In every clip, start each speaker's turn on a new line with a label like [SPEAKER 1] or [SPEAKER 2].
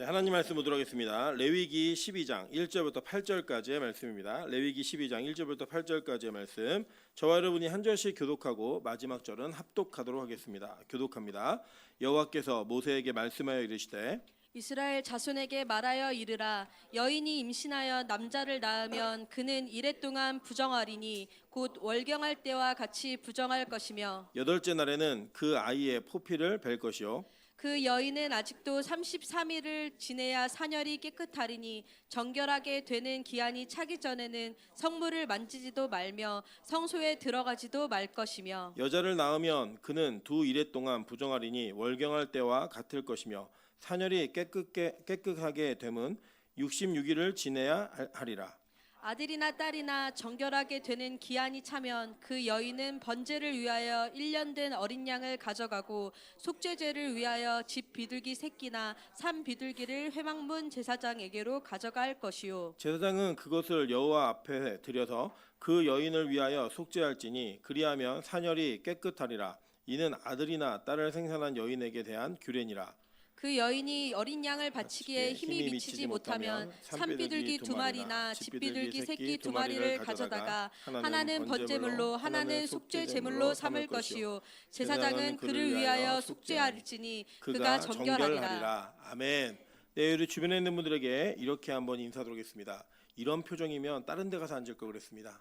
[SPEAKER 1] 네, 하나님 말씀 보도록 하겠습니다. 레위기 12장 1절부터 8절까지의 말씀입니다. 레위기 12장 1절부터 8절까지의 말씀. 저와 여러분이 한 절씩 교독하고 마지막 절은 합독하도록 하겠습니다. 교독합니다. 여호와께서 모세에게 말씀하여 이르시되
[SPEAKER 2] 이스라엘 자손에게 말하여 이르라. 여인이 임신하여 남자를 낳으면 그는 이레 동안 부정하리니 곧 월경할 때와 같이 부정할 것이며
[SPEAKER 1] 여덟째 날에는 그 아이의 포피를 벨 것이요
[SPEAKER 2] 그 여인은 아직도 33일을 지내야 사녀리 깨끗하리니 정결하게 되는 기한이 차기 전에는 성물을 만지지도 말며 성소에 들어가지도 말 것이며
[SPEAKER 1] 여자를 낳으면 그는 두 이레 동안 부정하리니 월경할 때와 같을 것이며 사녀리 깨끗하게 되면 66일을 지내야 하리라.
[SPEAKER 2] 아들이나 딸이나 정결하게 되는 기한이 차면 그 여인은 번제를 위하여 1년 된 어린 양을 가져가고 속죄제를 위하여 집 비둘기 새끼나 산 비둘기를 회막문 제사장에게로 가져갈 것이요
[SPEAKER 1] 제사장은 그것을 여호와 앞에 들여서 그 여인을 위하여 속죄할지니 그리하면 사녀리 깨끗하리라. 이는 아들이나 딸을 생산한 여인에게 대한 규례니라.
[SPEAKER 2] 그 여인이 어린 양을 바치기에 힘이 미치지 못하면 산비둘기 두 마리나 집비둘기 새끼 두 마리를 가져다가 하나는 번제물로 하나는 속죄 제물로 삼을 것이요 제사장은 그를 위하여 속죄할지니 그가 정결하리라.
[SPEAKER 1] 아멘. 네, 우리 주변에 있는 분들에게 이렇게 한번 인사드리겠습니다. 이런 표정이면 다른 데 가서 앉을 걸 그랬습니다.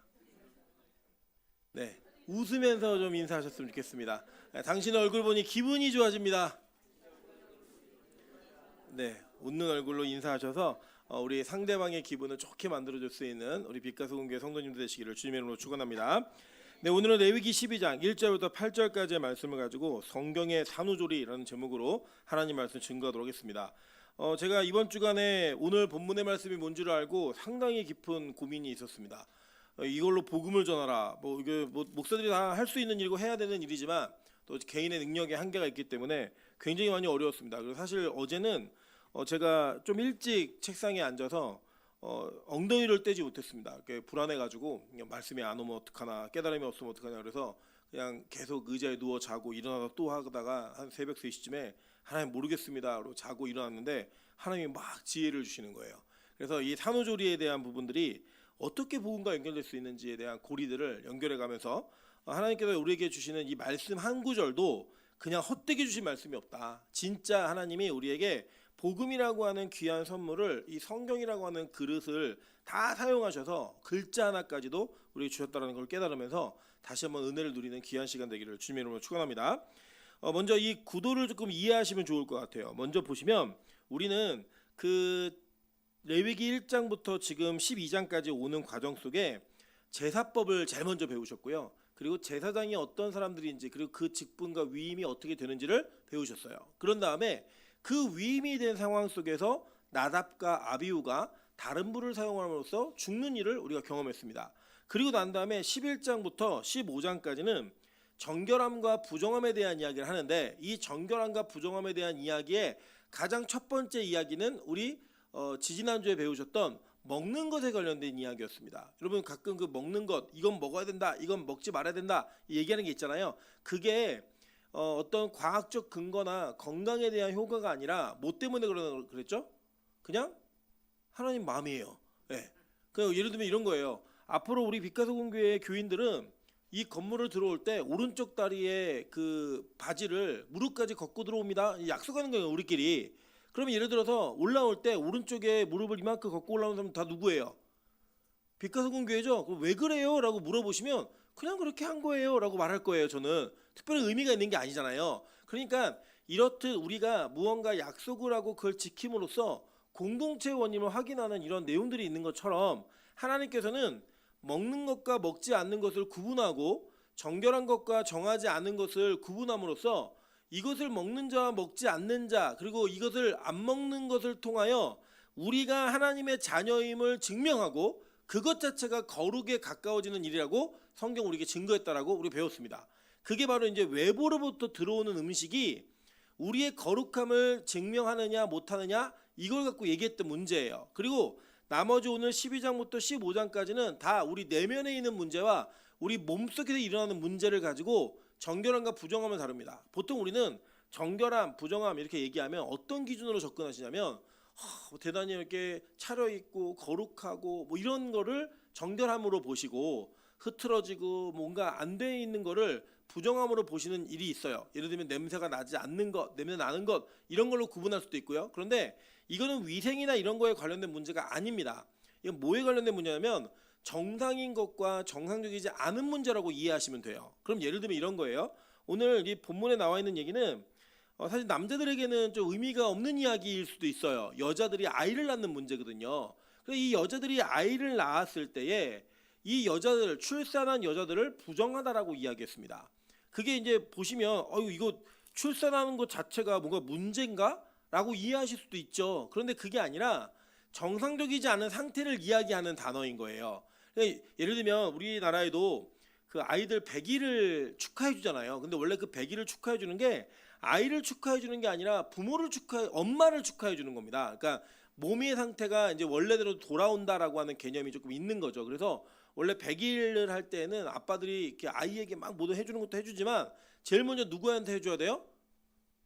[SPEAKER 1] 네, 웃으면서 좀 인사하셨으면 좋겠습니다. 당신의 얼굴 보니 기분이 좋아집니다. 네, 웃는 얼굴로 인사하셔서 우리 상대방의 기분을 좋게 만들어줄 수 있는 우리 빛가수공교회 성도님들 되시기를 주님의 이름으로 축원합니다. 네, 오늘은 레위기 12장 1절부터 8절까지의 말씀을 가지고 성경의 산후조리라는 제목으로 하나님 말씀 증거하도록 하겠습니다. 제가 이번 주간에 오늘 본문의 말씀이 뭔지를 알고 상당히 깊은 고민이 있었습니다. 이걸로 복음을 전하라. 이게 목사들이 다 할 수 있는 일이고 해야 되는 일이지만 또 개인의 능력에 한계가 있기 때문에 굉장히 많이 어려웠습니다. 그래서 사실 어제는 제가 좀 일찍 책상에 앉아서 엉덩이를 떼지 못했습니다. 불안해가지고 말씀이 안 오면 어떡하나, 깨달음이 없으면 어떡하냐, 그래서 그냥 계속 의자에 누워 자고 일어나서 또 하다가 한 새벽 3시쯤에 하나님 모르겠습니다 그러고 자고 일어났는데 하나님이 막 지혜를 주시는 거예요. 그래서 이 산후조리에 대한 부분들이 어떻게 복음과 연결될 수 있는지에 대한 고리들을 연결해 가면서 하나님께서 우리에게 주시는 이 말씀 한 구절도 그냥 헛되게 주신 말씀이 없다. 진짜 하나님이 우리에게 복음이라고 하는 귀한 선물을, 이 성경이라고 하는 그릇을 다 사용하셔서 글자 하나까지도 우리에게 주셨다는 걸 깨달으면서 다시 한번 은혜를 누리는 귀한 시간 되기를 주님의 이름으로 축원합니다. 먼저 이 구도를 조금 이해하시면 좋을 것 같아요. 먼저 보시면 우리는 그 레위기 1장부터 지금 12장까지 오는 과정 속에 제사법을 제일 먼저 배우셨고요. 그리고 제사장이 어떤 사람들인지, 그리고 그 직분과 위임이 어떻게 되는지를 배우셨어요. 그런 다음에 그 위임이 된 상황 속에서 나답과 아비후가 다른 불을 사용함으로써 죽는 일을 우리가 경험했습니다. 그리고 난 다음에 11장부터 15장까지는 정결함과 부정함에 대한 이야기를 하는데, 이 정결함과 부정함에 대한 이야기의 가장 첫 번째 이야기는 우리 지지난주에 배우셨던 먹는 것에 관련된 이야기였습니다. 여러분 가끔 그 먹는 것, 이건 먹어야 된다, 이건 먹지 말아야 된다 얘기하는 게 있잖아요. 그게 어떤 과학적 근거나 건강에 대한 효과가 아니라 뭐 때문에 그랬죠? 그냥 하나님 마음이에요. 네. 그 예를 들면 이런 거예요. 앞으로 우리 빛가수공교회 교인들은 이 건물을 들어올 때 오른쪽 다리에 그 바지를 무릎까지 걷고 들어옵니다. 약속하는 거예요, 우리끼리. 그러면 예를 들어서 올라올 때 오른쪽에 무릎을 이만큼 걷고 올라오는 사람 다 누구예요? 빛가수공교회죠. 그럼 왜 그래요? 라고 물어보시면 그냥 그렇게 한 거예요 라고 말할 거예요. 저는 특별히 의미가 있는 게 아니잖아요. 그러니까 이렇듯 우리가 무언가 약속을 하고 그걸 지킴으로써 공동체 원임을 확인하는 이런 내용들이 있는 것처럼 하나님께서는 먹는 것과 먹지 않는 것을 구분하고 정결한 것과 정하지 않은 것을 구분함으로써 이것을 먹는 자와 먹지 않는 자, 그리고 이것을 안 먹는 것을 통하여 우리가 하나님의 자녀임을 증명하고 그것 자체가 거룩에 가까워지는 일이라고 성경 우리에게 증거했다라고 우리 배웠습니다. 그게 바로 이제 외부로부터 들어오는 음식이 우리의 거룩함을 증명하느냐 못하느냐 이걸 갖고 얘기했던 문제예요. 그리고 나머지 오늘 12장부터 15장까지는 다 우리 내면에 있는 문제와 우리 몸속에서 일어나는 문제를 가지고 정결함과 부정함을 다룹니다. 보통 우리는 정결함, 부정함 이렇게 얘기하면 어떤 기준으로 접근하시냐면 대단히 이렇게 차려입고 거룩하고 뭐 이런 거를 정결함으로 보시고 흐트러지고 뭔가 안 돼 있는 거를 부정함으로 보시는 일이 있어요. 예를 들면 냄새가 나지 않는 것, 냄새 나는 것 이런 걸로 구분할 수도 있고요. 그런데 이거는 위생이나 이런 거에 관련된 문제가 아닙니다. 이건 뭐에 관련된 문제냐면 정상인 것과 정상적이지 않은 문제라고 이해하시면 돼요. 그럼 예를 들면 이런 거예요. 오늘 이 본문에 나와 있는 얘기는 사실 남자들에게는 좀 의미가 없는 이야기일 수도 있어요. 여자들이 아이를 낳는 문제거든요. 그래서 이 여자들이 아이를 낳았을 때에 이 여자들, 출산한 여자들을 부정하다라고 이야기했습니다. 그게 이제 보시면 이거 출산하는 것 자체가 뭔가 문제인가? 라고 이해하실 수도 있죠. 그런데 그게 아니라 정상적이지 않은 상태를 이야기하는 단어인 거예요. 그러니까 예를 들면 우리나라에도 그 아이들 100일을 축하해 주잖아요. 근데 원래 그 100일을 축하해 주는 게 아이를 축하해 주는 게 아니라 엄마를 축하해 주는 겁니다. 그러니까 몸의 상태가 이제 원래대로 돌아온다라고 하는 개념이 조금 있는 거죠. 그래서 원래 100일을 할 때는 아빠들이 이렇게 아이에게 막 모두 해주는 것도 해주지만 제일 먼저 누구한테 해줘야 돼요?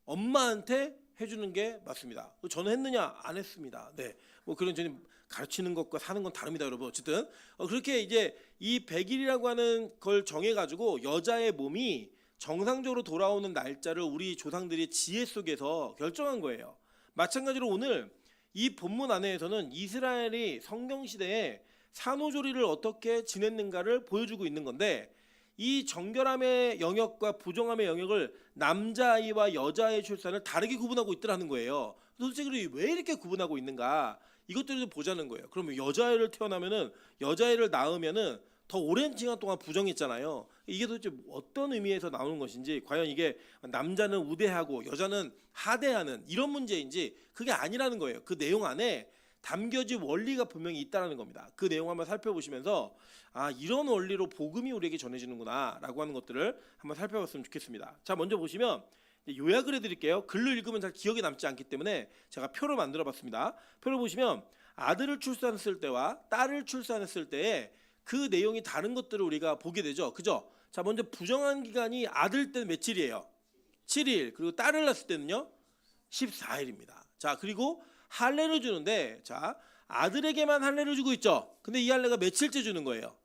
[SPEAKER 1] 엄마한테 해주는 게 맞습니다. 저는 했느냐? 안 했습니다. 네, 뭐 그런 저는 가르치는 것과 사는 건 다릅니다, 여러분. 어쨌든 그렇게 이제 이 100일이라고 하는 걸 정해가지고 여자의 몸이 정상적으로 돌아오는 날짜를 우리 조상들이 지혜 속에서 결정한 거예요. 마찬가지로 오늘 이 본문 안에서는 이스라엘이 성경 시대에 산후조리를 어떻게 지냈는가를 보여주고 있는 건데 이 정결함의 영역과 부정함의 영역을 남자아이와 여자아이의 출산을 다르게 구분하고 있더라는 거예요. 도대체 왜 이렇게 구분하고 있는가? 이것들을 좀 보자는 거예요. 그러면 여자아이를 태어나면은 여자아이를 낳으면은 더 오랜 시간 동안 부정했잖아요. 이게 도대체 어떤 의미에서 나오는 것인지, 과연 이게 남자는 우대하고 여자는 하대하는 이런 문제인지 그게 아니라는 거예요. 그 내용 안에 담겨진 원리가 분명히 있다는 겁니다. 그 내용 한번 살펴보시면서 이런 원리로 복음이 우리에게 전해지는구나 라고 하는 것들을 한번 살펴봤으면 좋겠습니다. 자, 먼저 보시면 요약을 해드릴게요. 글로 읽으면 잘 기억에 남지 않기 때문에 제가 표를 만들어 봤습니다. 표를 보시면 아들을 출산했을 때와 딸을 출산했을 때에 그 내용이 다른 것들을 우리가 보게 되죠. 그죠? 자, 먼저 부정한 기간이 아들 때는 며칠이에요? 7일. 그리고 딸을 낳았을 때는요? 14일입니다. 자, 그리고 할례를 주는데, 자, 아들에게만 할례를 주고 있죠. 근데 이 할례가 며칠째 주는 거예요?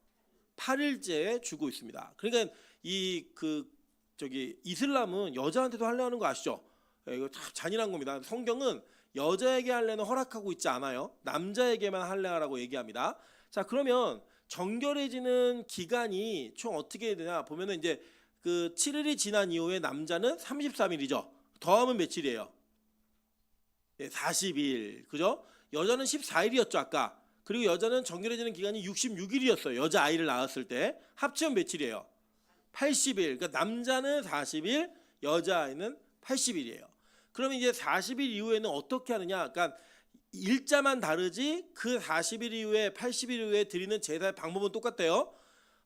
[SPEAKER 1] 8일째 주고 있습니다. 그러니까 이슬람은 여자한테도 할례하는 거 아시죠? 이거 참 잔인한 겁니다. 성경은 여자에게 할례는 허락하고 있지 않아요. 남자에게만 할례하라고 얘기합니다. 자, 그러면 정결해지는 기간이 총 어떻게 되냐 보면은 이제 그 7일이 지난 이후에 남자는 33일이죠. 더하면 며칠이에요? 40일. 그죠? 여자는 14일이었죠, 아까. 그리고 여자는 정결해지는 기간이 66일이었어요. 여자 아이를 낳았을 때. 합치면 며칠이에요? 80일. 그러니까 남자는 40일, 여자 아이는 80일이에요. 그러면 이제 40일 이후에는 어떻게 하느냐? 그러니까 일자만 다르지 그 40일 이후에 80일 이후에 드리는 제사의 방법은 똑같아요.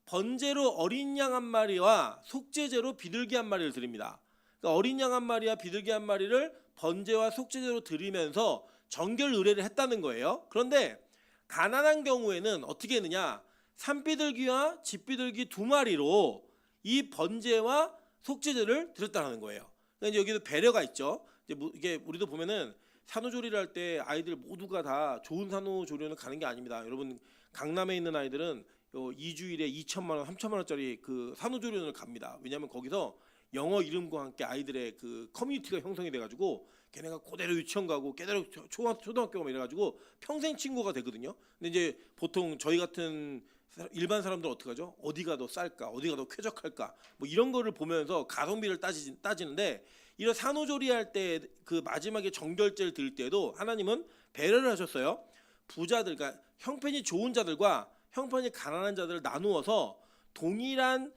[SPEAKER 1] 번제로 어린 양 한 마리와 속죄제로 비둘기 한 마리를 드립니다. 그러니까 어린 양 한 마리와 비둘기 한 마리를 번제와 속죄제로 드리면서 정결 의례를 했다는 거예요. 그런데 가난한 경우에는 어떻게 했느냐? 산비둘기와 집비둘기 2마리로 이 번제와 속죄제를 드렸다는 거예요. 그러니까 여기도 배려가 있죠. 이게 우리도 보면은 산후조리를 할 때 아이들 모두가 다 좋은 산후조리원을 가는 게 아닙니다. 여러분, 강남에 있는 아이들은 2주일에 2천만 원, 3천만 원짜리 그 산후조리원을 갑니다. 왜냐하면 거기서 영어 이름과 함께 아이들의 그 커뮤니티가 형성이 돼가지고 걔네가 그대로 유치원 가고 그대로 초등학교 가고 이래가지고 평생 친구가 되거든요. 근데 이제 보통 저희 같은 일반 사람들은 어떻게 하죠? 어디가 더 쌀까? 어디가 더 쾌적할까? 뭐 이런 거를 보면서 가성비를 따지는데, 이런 산후조리할 때 그 마지막에 정결제를 드릴 때도 하나님은 배려를 하셨어요. 부자들, 그러니까 형편이 좋은 자들과 형편이 가난한 자들을 나누어서 동일한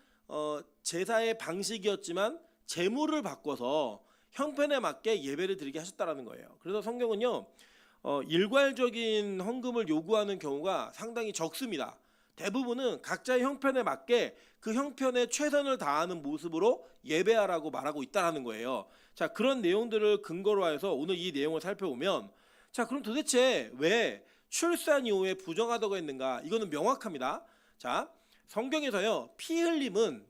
[SPEAKER 1] 제사의 방식이었지만 제물을 바꿔서 형편에 맞게 예배를 드리게 하셨다라는 거예요. 그래서 성경은요, 일괄적인 헌금을 요구하는 경우가 상당히 적습니다. 대부분은 각자의 형편에 맞게 그 형편에 최선을 다하는 모습으로 예배하라고 말하고 있다라는 거예요. 자, 그런 내용들을 근거로 해서 오늘 이 내용을 살펴보면, 자, 그럼 도대체 왜 출산 이후에 부정하다고 했는가? 이거는 명확합니다. 자, 성경에서요, 피 흘림은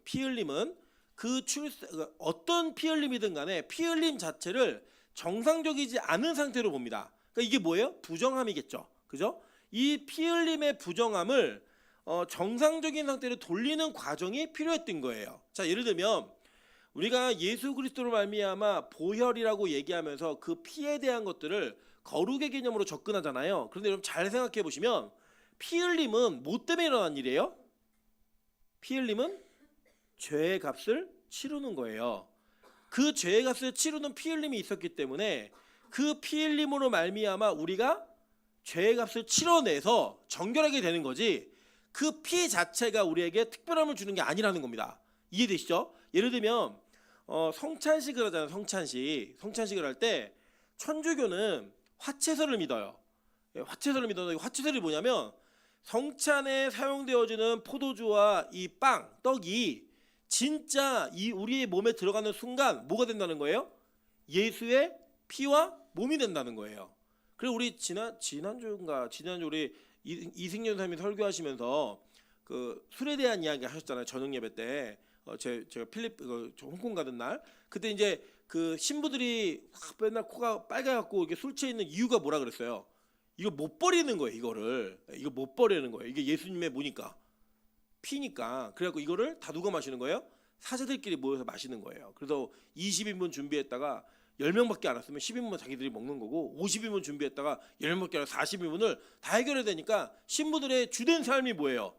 [SPEAKER 1] 어떤 피 흘림이든 간에 피 흘림 자체를 정상적이지 않은 상태로 봅니다. 그러니까 이게 뭐예요? 부정함이겠죠. 그죠? 이 피 흘림의 부정함을 정상적인 상태로 돌리는 과정이 필요했던 거예요. 자, 예를 들면 우리가 예수 그리스도로 말미암아 보혈이라고 얘기하면서 그 피에 대한 것들을 거룩의 개념으로 접근하잖아요. 그런데 여러분 잘 생각해 보시면 피 흘림은 뭐 때문에 일어난 일이에요? 피 흘림은 죄의 값을 치르는 거예요. 그 죄의 값을 치르는 피 흘림이 있었기 때문에 그 피 흘림으로 말미암아 우리가 죄의 값을 치러내서 정결하게 되는 거지, 그 피 자체가 우리에게 특별함을 주는 게 아니라는 겁니다. 이해되시죠? 예를 들면 성찬식을 하잖아요. 성찬식을 할 때 천주교는 화채설을 믿어요. 화채설을 믿어요. 화채설이 뭐냐면 성찬에 사용되어지는 포도주와 이 빵, 떡이 진짜 이 우리의 몸에 들어가는 순간 뭐가 된다는 거예요? 예수의 피와 몸이 된다는 거예요. 그리고 우리 지난주 우리 이승윤 선생님이 설교하시면서 그 술에 대한 이야기 하셨잖아요. 저녁 예배 때 제가 홍콩 가던 날 그때 이제 그 신부들이 맨날 코가 빨개갖고 이렇게 술 취해 있는 이유가 뭐라 그랬어요? 이거 못 버리는 거예요. 이거 못 버리는 거예요. 이게 예수님의 뭐니까? 피니까. 그래갖고 이거를 다 누가 마시는 거예요? 사제들끼리 모여서 마시는 거예요. 그래서 20인분 준비했다가 10명밖에 안 왔으면 10인분 자기들이 먹는 거고, 50인분 준비했다가 10명밖에 안 와서 40인분을 다 해결해야 되니까 신부들의 주된 삶이 뭐예요?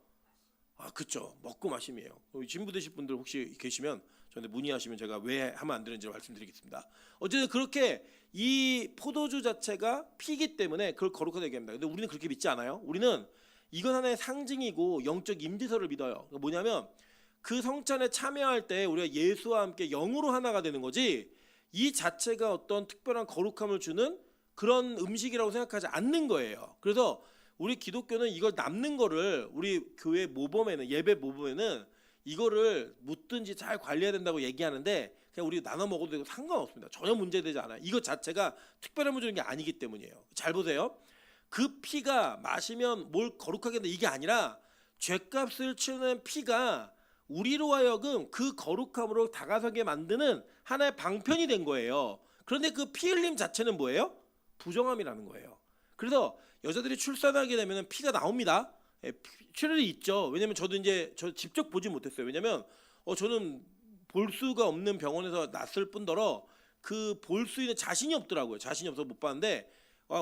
[SPEAKER 1] 아, 그쵸. 먹고 마심이에요. 신부 되실 분들 혹시 계시면 저한테 문의하시면 제가 왜 하면 안 되는지 말씀드리겠습니다. 어쨌든 그렇게 이 포도주 자체가 피기 때문에 그걸 거룩하게 얘기합니다. 근데 우리는 그렇게 믿지 않아요. 우리는 이건 하나의 상징이고 영적 임재설을 믿어요. 뭐냐면 그 성찬에 참여할 때 우리가 예수와 함께 영으로 하나가 되는 거지, 이 자체가 어떤 특별한 거룩함을 주는 그런 음식이라고 생각하지 않는 거예요. 그래서 우리 기독교는 이걸 남는 거를 우리 교회 모범에는, 예배 모범에는 이거를 묻든지 잘 관리해야 된다고 얘기하는데 그냥 우리 나눠 먹어도 되고 상관없습니다. 전혀 문제되지 않아요. 이것 자체가 특별함을 주는 게 아니기 때문이에요. 잘 보세요. 그 피가 마시면 뭘 거룩하게 한다 이게 아니라 죄값을 치르는 피가 우리로 하여금 그 거룩함으로 다가서게 만드는 하나의 방편이 된 거예요. 그런데 그 피 흘림 자체는 뭐예요? 부정함이라는 거예요. 그래서 여자들이 출산하게 되면 피가 나옵니다. 출혈이 있죠. 왜냐면 저 직접 보지 못했어요. 왜냐면 저는 볼 수가 없는 병원에서 났을 뿐더러 그 볼 수 있는 자신이 없더라고요. 자신이 없어서 못 봤는데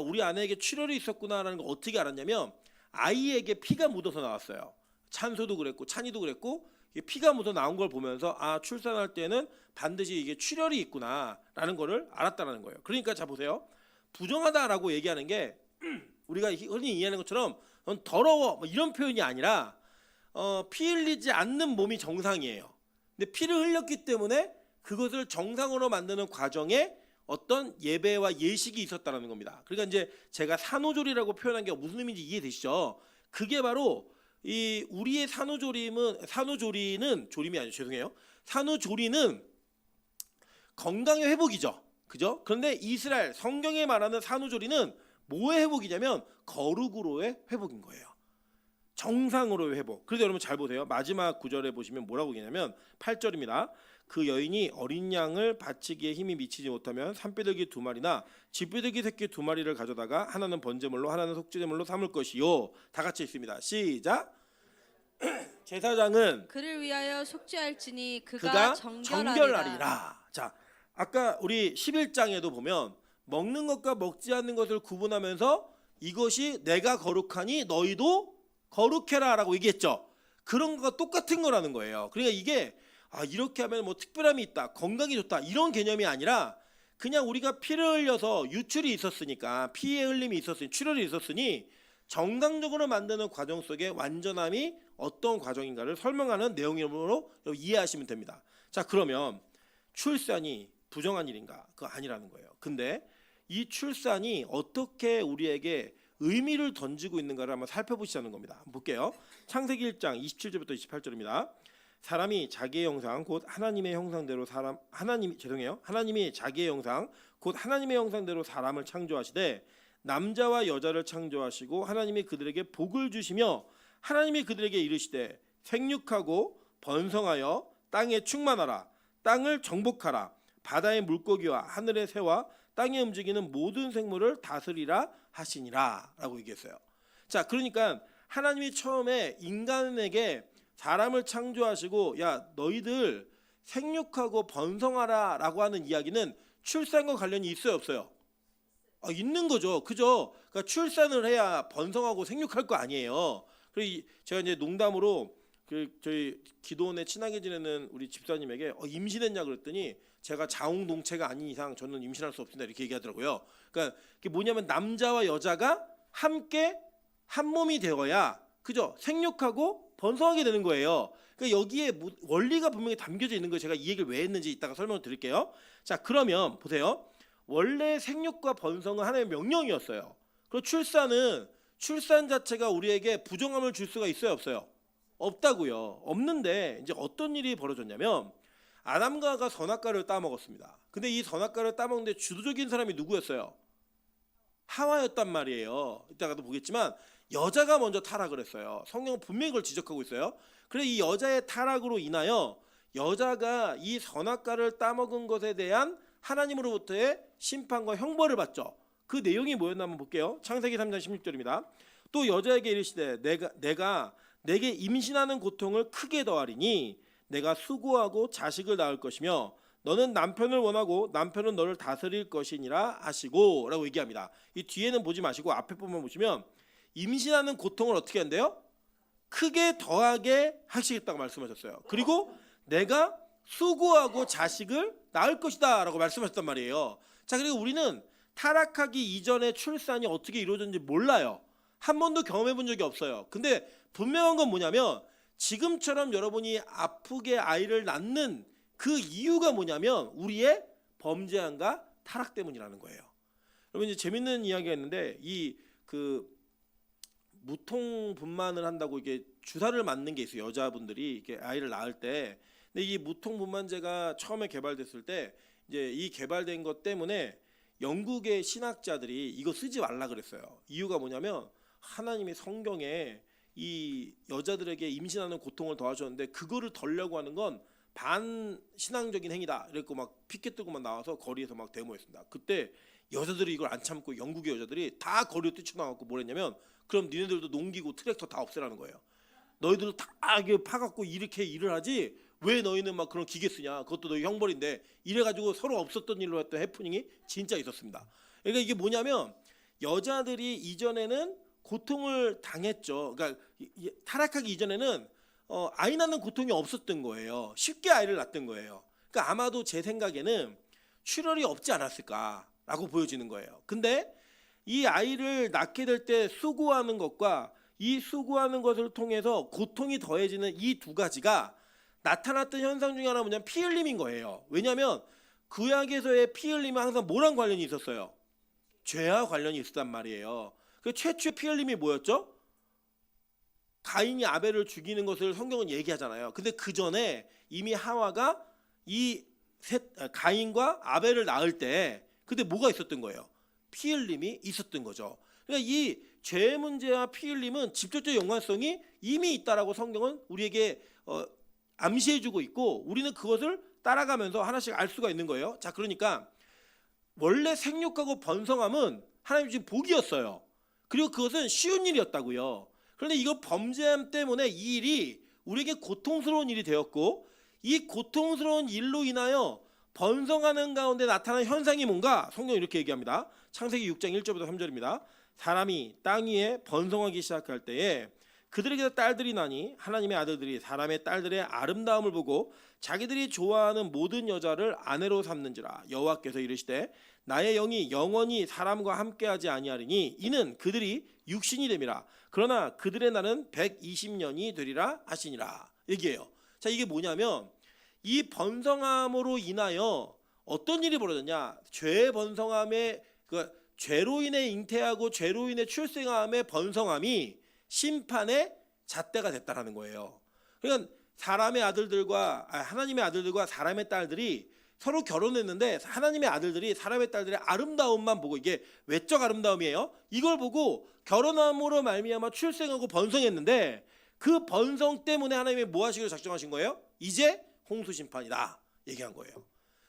[SPEAKER 1] 우리 아내에게 출혈이 있었구나라는 걸 어떻게 알았냐면 아이에게 피가 묻어서 나왔어요. 찬소도 그랬고 찬이도 그랬고 피가 묻어 나온 걸 보면서 출산할 때는 반드시 이게 출혈이 있구나라는 거를 알았다는 거예요. 그러니까 자 보세요. 부정하다라고 얘기하는 게 우리가 흔히 이해하는 것처럼 넌 더러워 뭐 이런 표현이 아니라 피 흘리지 않는 몸이 정상이에요. 근데 피를 흘렸기 때문에 그것을 정상으로 만드는 과정에 어떤 예배와 예식이 있었다는 겁니다. 그러니까 이제 제가 산후조리라고 표현한 게 무슨 의미인지 이해되시죠? 그게 바로 이 우리의 산후조리는 조림이 아니죠. 죄송해요. 산후조리는 건강의 회복이죠. 그죠? 그런데 이스라엘 성경에 말하는 산후조리는 뭐의 회복이냐면 거룩으로의 회복인 거예요. 정상으로의 회복. 그래서 여러분 잘 보세요. 마지막 구절에 보시면 뭐라고 얘기냐면 8절입니다. 그 여인이 어린 양을 바치기에 힘이 미치지 못하면 산비둘기 2마리나 집비둘기 새끼 2마리를 가져다가 하나는 번제물로 하나는 속죄제물로 삼을 것이요. 다 같이 있습니다. 시작. 제사장은
[SPEAKER 2] 그를 위하여 속죄할지니
[SPEAKER 1] 그가
[SPEAKER 2] 정결하리라.
[SPEAKER 1] 정결하리라. 자, 아까 우리 11장에도 보면 먹는 것과 먹지 않는 것을 구분하면서 이것이 내가 거룩하니 너희도 거룩해라 라고 얘기했죠. 그런 거가 똑같은 거라는 거예요. 그러니까 이게 이렇게 하면 뭐 특별함이 있다, 건강이 좋다 이런 개념이 아니라 그냥 우리가 피를 흘려서 유출이 있었으니까, 피의 흘림이 있었으니, 출혈이 있었으니 정상적으로 만드는 과정 속에 완전함이 어떤 과정인가를 설명하는 내용으로 이해하시면 됩니다. 자, 그러면 출산이 부정한 일인가? 그거 아니라는 거예요. 근데 이 출산이 어떻게 우리에게 의미를 던지고 있는가를 한번 살펴보시자는 겁니다. 한번 볼게요. 창세기 1장 27절부터 28절입니다. 사람이 자기의 형상 곧 하나님의 형상대로 하나님이 자기의 형상 곧 하나님의 형상대로 사람을 창조하시되 남자와 여자를 창조하시고 하나님이 그들에게 복을 주시며 하나님이 그들에게 이르시되 생육하고 번성하여 땅에 충만하라 땅을 정복하라 바다의 물고기와 하늘의 새와 땅에 움직이는 모든 생물을 다스리라 하시니라라고 얘기했어요. 자, 그러니까 하나님이 처음에 인간에게 사람을 창조하시고 야 너희들 생육하고 번성하라라고 하는 이야기는 출산과 관련이 있어요, 없어요? 있는 거죠. 그죠? 그러니까 출산을 해야 번성하고 생육할 거 아니에요. 그리고 제가 이제 농담으로 저희 기도원에 친하게 지내는 우리 집사님에게 임신했냐 그랬더니 제가 자웅동체가 아닌 이상 저는 임신할 수 없습니다 이렇게 얘기하더라고요. 그러니까 그게 뭐냐면 남자와 여자가 함께 한 몸이 되어야 그죠? 생육하고 번성하게 되는 거예요. 그러니까 여기에 원리가 분명히 담겨져 있는 거예요. 제가 이 얘기를 왜 했는지 이따가 설명을 드릴게요. 자, 그러면 보세요. 원래 생육과 번성은 하나님의 명령이었어요. 그리고 출산 자체가 우리에게 부정함을 줄 수가 있어요, 없어요? 없다고요. 없는데 이제 어떤 일이 벌어졌냐면 아담과 하와가 선악과를 따먹었습니다. 근데 이 선악과를 따먹는데 주도적인 사람이 누구였어요? 하와였단 말이에요. 이따가도 보겠지만 여자가 먼저 타락을 했어요. 성경은 분명히 그걸 지적하고 있어요. 그래서 이 여자의 타락으로 인하여 여자가 이 선악과를 따먹은 것에 대한 하나님으로부터의 심판과 형벌을 받죠. 그 내용이 뭐였나 한번 볼게요. 창세기 3장 16절입니다. 또 여자에게 이르시되 내가 내게 임신하는 고통을 크게 더하리니 내가 수고하고 자식을 낳을 것이며 너는 남편을 원하고 남편은 너를 다스릴 것이니라 하시고 라고 얘기합니다. 이 뒤에는 보지 마시고 앞에 부분 보시면 임신하는 고통을 어떻게 한대요? 크게 더하게 하시겠다고 말씀하셨어요. 그리고 내가 수고하고 자식을 낳을 것이다 라고 말씀하셨단 말이에요. 자, 그리고 우리는 타락하기 이전에 출산이 어떻게 이루어졌는지 몰라요. 한 번도 경험해 본 적이 없어요. 근데 분명한 건 뭐냐면 지금처럼 여러분이 아프게 아이를 낳는 그 이유가 뭐냐면 우리의 범죄함과 타락 때문이라는 거예요. 여러분 이제 재밌는 이야기가 있는데 이 무통 분만을 한다고 이게 주사를 맞는 게 있어요. 여자분들이 이렇게 아이를 낳을 때. 근데 이 무통 분만제가 처음에 개발됐을 때 이제 이 개발된 것 때문에 영국의 신학자들이 이거 쓰지 말라 그랬어요. 이유가 뭐냐면 하나님이 성경에 이 여자들에게 임신하는 고통을 더하셨는데 그거를 덜려고 하는 건 반신앙적인 행위다. 이랬고 막 피켓 들고만 나와서 거리에서 막 데모했습니다. 그때 여자들이 이걸 안 참고 영국의 여자들이 다 거리로 뛰쳐나가고 뭘 했냐면 그럼 니네들도 농기구 트랙터 다 없애라는 거예요. 너희들 다 이게 파갖고 이렇게 일을 하지 왜 너희는 막 그런 기계 쓰냐. 그것도 너희 형벌인데 이래가지고 서로 없었던 일로 했던 해프닝이 진짜 있었습니다. 그러니까 이게 뭐냐면 여자들이 이전에는 고통을 당했죠. 그러니까 타락하기 이전에는 아이 낳는 고통이 없었던 거예요. 쉽게 아이를 낳던 거예요. 그러니까 아마도 제 생각에는 출혈이 없지 않았을까라고 보여지는 거예요. 근데 이 아이를 낳게 될 때 수고하는 것과 이 수고하는 것을 통해서 고통이 더해지는 이 두 가지가 나타났던 현상 중에 하나는 뭐냐면 피 흘림인 거예요. 왜냐하면 구약에서의 피 흘림은 항상 뭐랑 관련이 있었어요? 죄와 관련이 있었단 말이에요. 그 최초의 피 흘림이 뭐였죠? 가인이 아벨을 죽이는 것을 성경은 얘기하잖아요. 근데 그 전에 이미 하와가 가인과 아벨을 낳을 때 그때 뭐가 있었던 거예요? 피 흘림이 있었던 거죠. 그러니까 이 죄의 문제와 피 흘림은 직접적 연관성이 이미 있다라고 성경은 우리에게 암시해주고 있고 우리는 그것을 따라가면서 하나씩 알 수가 있는 거예요. 자, 그러니까 원래 생육하고 번성함은 하나님 주신 복이었어요. 그리고 그것은 쉬운 일이었다고요. 그런데 이거 범죄함 때문에 이 일이 우리에게 고통스러운 일이 되었고 이 고통스러운 일로 인하여 번성하는 가운데 나타나는 현상이 뭔가 성경이 이렇게 얘기합니다. 창세기 6장 1절부터 3절입니다. 사람이 땅 위에 번성하기 시작할 때에 그들에게서 딸들이 나니 하나님의 아들들이 사람의 딸들의 아름다움을 보고 자기들이 좋아하는 모든 여자를 아내로 삼는지라. 여호와께서 이르시되 나의 영이 영원히 사람과 함께하지 아니하리니 이는 그들이 육신이 됨이라. 그러나 그들의 날은 120년이 되리라 하시니라. 얘기해요. 자, 이게 뭐냐면 이 번성함으로 인하여 어떤 일이 벌어졌냐? 죄의 번성함에 죄로 인해 잉태하고 죄로 인해 출생함의 번성함이 심판의 잣대가 됐다라는 거예요. 그러니까 하나님의 아들들과 사람의 딸들이 서로 결혼했는데 하나님의 아들들이 사람의 딸들의 아름다움만 보고 이게 외적 아름다움이에요. 이걸 보고 결혼함으로 말미암아 출생하고 번성했는데 그 번성 때문에 하나님이 뭐 하시기로 작정하신 거예요? 이제 홍수 심판이다 얘기한 거예요.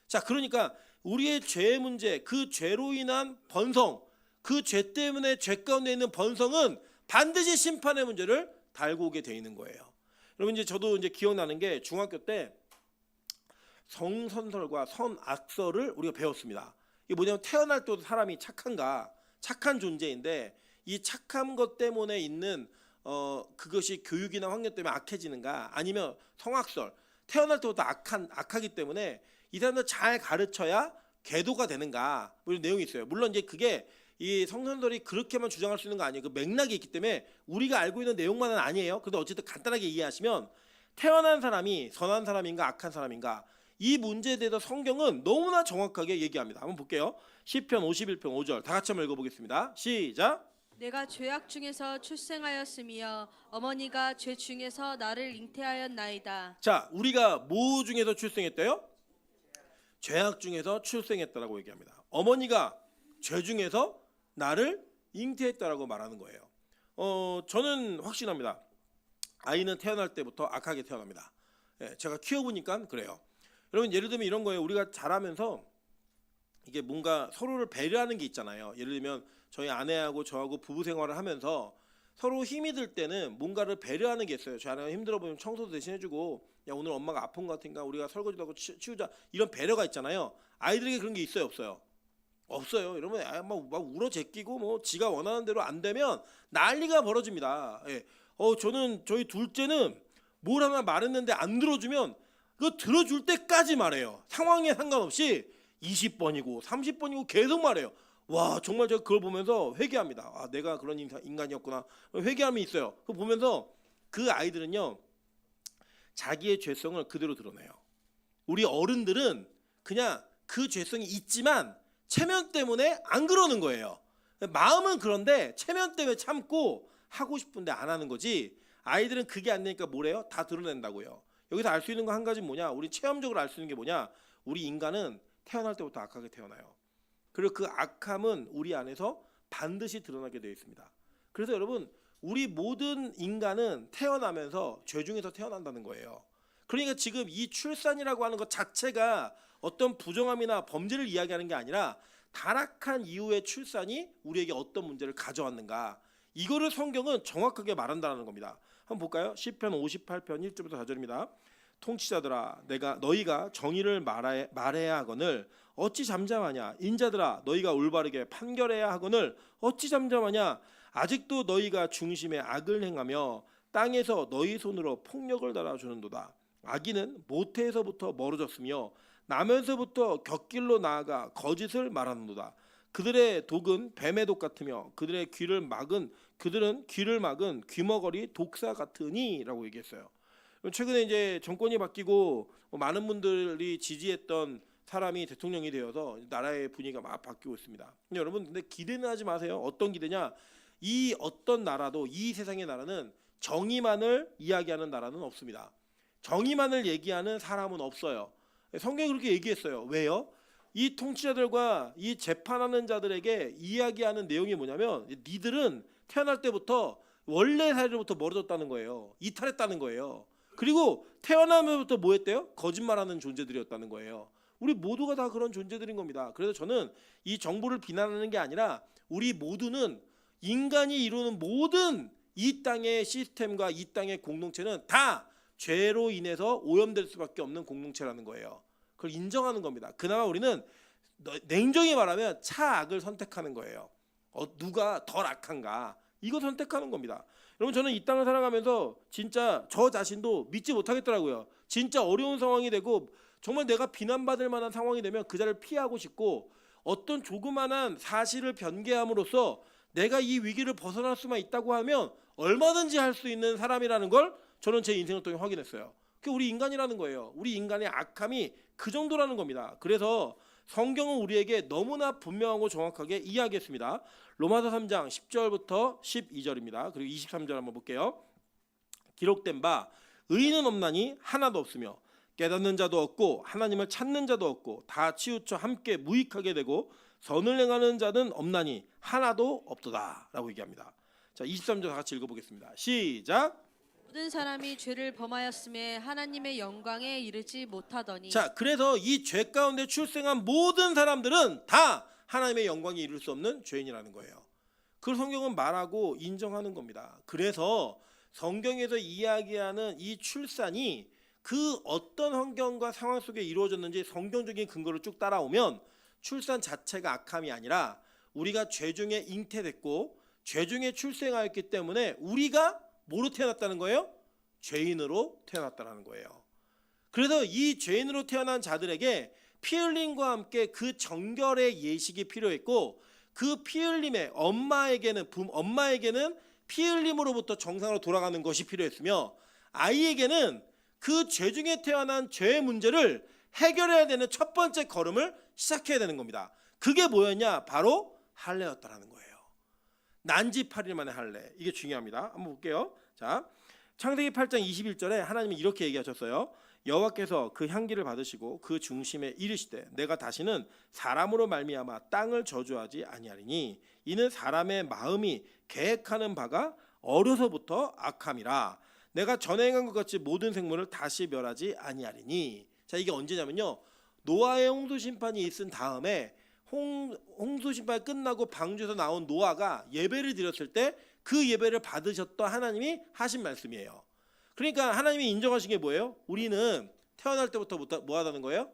[SPEAKER 1] 자, 그러니까 우리의 죄의 문제, 그 죄로 인한 번성, 그 죄 때문에 죄 가운데 있는 번성은 반드시 심판의 문제를 달고 오게 돼 있는 거예요. 여러분, 이제 저도 이제 기억나는 게 중학교 때 성선설과 선악설을 우리가 배웠습니다. 이게 뭐냐면 태어날 때도 사람이 착한가, 착한 존재인데 이 착한 것 때문에 있는 그것이 교육이나 환경 때문에 악해지는가, 아니면 성악설, 태어날 때부터 악하기 때문에 이 사람들 잘 가르쳐야 계도가 되는가, 뭐 이런 내용이 있어요. 물론 이제 그게 이 성선설이 그렇게만 주장할 수 있는 거 아니에요. 그 맥락이 있기 때문에 우리가 알고 있는 내용만은 아니에요. 그런데 어쨌든 간단하게 이해하시면 태어난 사람이 선한 사람인가 악한 사람인가, 이 문제에 대해서 성경은 너무나 정확하게 얘기합니다. 한번 볼게요. 시편 51편 5절 다 같이 한번 읽어보겠습니다. 시작.
[SPEAKER 2] 내가 죄악 중에서 출생하였으며 어머니가 죄 중에서 나를 잉태하였나이다.
[SPEAKER 1] 자, 우리가 뭐 중에서 출생했대요? 죄악 중에서 출생했다라고 얘기합니다. 어머니가 죄 중에서 나를 잉태했다라고 말하는 거예요. 저는 확신합니다. 아이는 태어날 때부터 악하게 태어납니다. 제가 키워보니까 그래요. 여러분, 예를 들면 이런 거예요. 우리가 자라면서 이게 뭔가 서로를 배려하는 게 있잖아요. 예를 들면 저희 아내하고 저하고 부부 생활을 하면서 서로 힘이 들 때는 뭔가를 배려하는 게 있어요. 저희 아내가 힘들어 보이면 청소도 대신 해주고, 야 오늘 엄마가 아픈 것 같으니까 우리가 설거지도 하고 치우자, 이런 배려가 있잖아요. 아이들에게 그런 게 있어요, 없어요? 없어요. 이러면 막 울어 제끼고 뭐 지가 원하는 대로 안 되면 난리가 벌어집니다. 예. 저는 저희 둘째는 뭘 하나 말했는데 안 들어주면 그거 들어줄 때까지 말해요. 상황에 상관없이 20번이고 30번이고 계속 말해요. 와, 정말 제가 그걸 보면서 회개합니다. 아, 내가 그런 인간이었구나. 회개함이 있어요. 그거 보면서 그 아이들은요, 자기의 죄성을 그대로 드러내요. 우리 어른들은 그냥 그 죄성이 있지만 체면 때문에 안 그러는 거예요. 마음은 그런데 체면 때문에 참고 하고 싶은데 안 하는 거지. 아이들은 그게 안 되니까 뭐래요? 다 드러낸다고요. 여기서 알 수 있는 거 한 가지 뭐냐? 우리 체험적으로 알 수 있는 게 뭐냐? 우리 인간은 태어날 때부터 악하게 태어나요. 그리고 그 악함은 우리 안에서 반드시 드러나게 되어 있습니다. 그래서 여러분, 우리 모든 인간은 태어나면서 죄 중에서 태어난다는 거예요. 그러니까 지금 이 출산이라고 하는 것 자체가 어떤 부정함이나 범죄를 이야기하는 게 아니라 타락한 이후의 출산이 우리에게 어떤 문제를 가져왔는가, 이거를 성경은 정확하게 말한다는 겁니다. 한번 볼까요? 시편 58편 1절부터 4절입니다. 통치자들아, 너희가 정의를 말해야 하거늘 어찌 잠잠하냐? 인자들아, 너희가 올바르게 판결해야 하거늘 어찌 잠잠하냐? 아직도 너희가 중심에 악을 행하며 땅에서 너희 손으로 폭력을 달아주는도다. 악인은 모태에서부터 멀어졌으며 나면서부터 곁길로 나아가 거짓을 말하는도다. 그들의 독은 뱀의 독 같으며 그들은 귀를 막은 귀머거리 독사 같으니라고 얘기했어요. 최근에 이제 정권이 바뀌고 많은 분들이 지지했던 사람이 대통령이 되어서 나라의 분위기가 막 바뀌고 있습니다. 근데 여러분, 근데 기대는 하지 마세요. 어떤 기대냐? 이 어떤 나라도, 이 세상의 나라는 정의만을 이야기하는 나라는 없습니다. 정의만을 얘기하는 사람은 없어요. 성경이 그렇게 얘기했어요. 왜요? 이 통치자들과 이 재판하는 자들에게 이야기하는 내용이 뭐냐면, 니들은 태어날 때부터 원래 사례로부터 멀어졌다는 거예요. 이탈했다는 거예요. 그리고 태어나면서부터 뭐 했대요? 거짓말하는 존재들이었다는 거예요. 우리 모두가 다 그런 존재들인 겁니다. 그래서 저는 이 정부를 비난하는 게 아니라 우리 모두는 인간이 이루는 모든 이 땅의 시스템과 이 땅의 공동체는 다 죄로 인해서 오염될 수밖에 없는 공동체라는 거예요. 그걸 인정하는 겁니다. 그나마 우리는 냉정히 말하면 차악을 선택하는 거예요. 누가 덜 악한가, 이거 선택하는 겁니다. 여러분, 저는 이 땅을 살아가면서 진짜 저 자신도 믿지 못하겠더라고요. 진짜 어려운 상황이 되고 정말 내가 비난받을 만한 상황이 되면 그 자리를 피하고 싶고, 어떤 조그만한 사실을 변개함으로써 내가 이 위기를 벗어날 수만 있다고 하면 얼마든지 할 수 있는 사람이라는 걸 저는 제 인생을 통해 확인했어요. 그게 우리 인간이라는 거예요. 우리 인간의 악함이 그 정도라는 겁니다. 그래서 성경은 우리에게 너무나 분명하고 정확하게 이야기했습니다. 로마서 3장 10절부터 12절입니다. 그리고 23절 한번 볼게요. 기록된 바 의인은 없나니 하나도 없으며 깨닫는 자도 없고 하나님을 찾는 자도 없고 다 치우쳐 함께 무익하게 되고 선을 행하는 자는 없나니 하나도 없도다 라고 얘기합니다. 자, 23절 다 같이 읽어보겠습니다. 시작.
[SPEAKER 2] 모든 사람이 죄를 범하였음에 하나님의 영광에 이르지 못하더니.
[SPEAKER 1] 자, 그래서 이 죄 가운데 출생한 모든 사람들은 다 하나님의 영광에 이룰 수 없는 죄인이라는 거예요. 그걸 성경은 말하고 인정하는 겁니다. 그래서 성경에서 이야기하는 이 출산이 그 어떤 환경과 상황 속에 이루어졌는지 성경적인 근거를 쭉 따라오면 출산 자체가 악함이 아니라 우리가 죄 중에 잉태됐고 죄 중에 출생하였기 때문에 우리가 뭐로 태어났다는 거예요? 죄인으로 태어났다는 거예요. 그래서 이 죄인으로 태어난 자들에게 피 흘림과 함께 그 정결의 예식이 필요했고 그 피 흘림에 엄마에게는 피 흘림으로부터 정상으로 돌아가는 것이 필요했으며 아이에게는 그 죄 중에 태어난 죄의 문제를 해결해야 되는 첫 번째 걸음을 시작해야 되는 겁니다. 그게 뭐였냐? 바로 할례였다라는 거예요. 난지 8일 만에 할례. 이게 중요합니다. 한번 볼게요. 자, 창세기 8장 21절에 하나님이 이렇게 얘기하셨어요. 여호와께서 그 향기를 받으시고 그 중심에 이르시되 내가 다시는 사람으로 말미암아 땅을 저주하지 아니하리니 이는 사람의 마음이 계획하는 바가 어려서부터 악함이라. 내가 전에 행한 것 같이 모든 생물을 다시 멸하지 아니하리니. 자, 이게 언제냐면요, 노아의 홍수 심판이 있은 다음에 홍수 심판이 끝나고 방주에서 나온 노아가 예배를 드렸을 때 그 예배를 받으셨던 하나님이 하신 말씀이에요. 그러니까 하나님이 인정하신 게 뭐예요? 우리는 태어날 때부터 뭐 하다는 거예요?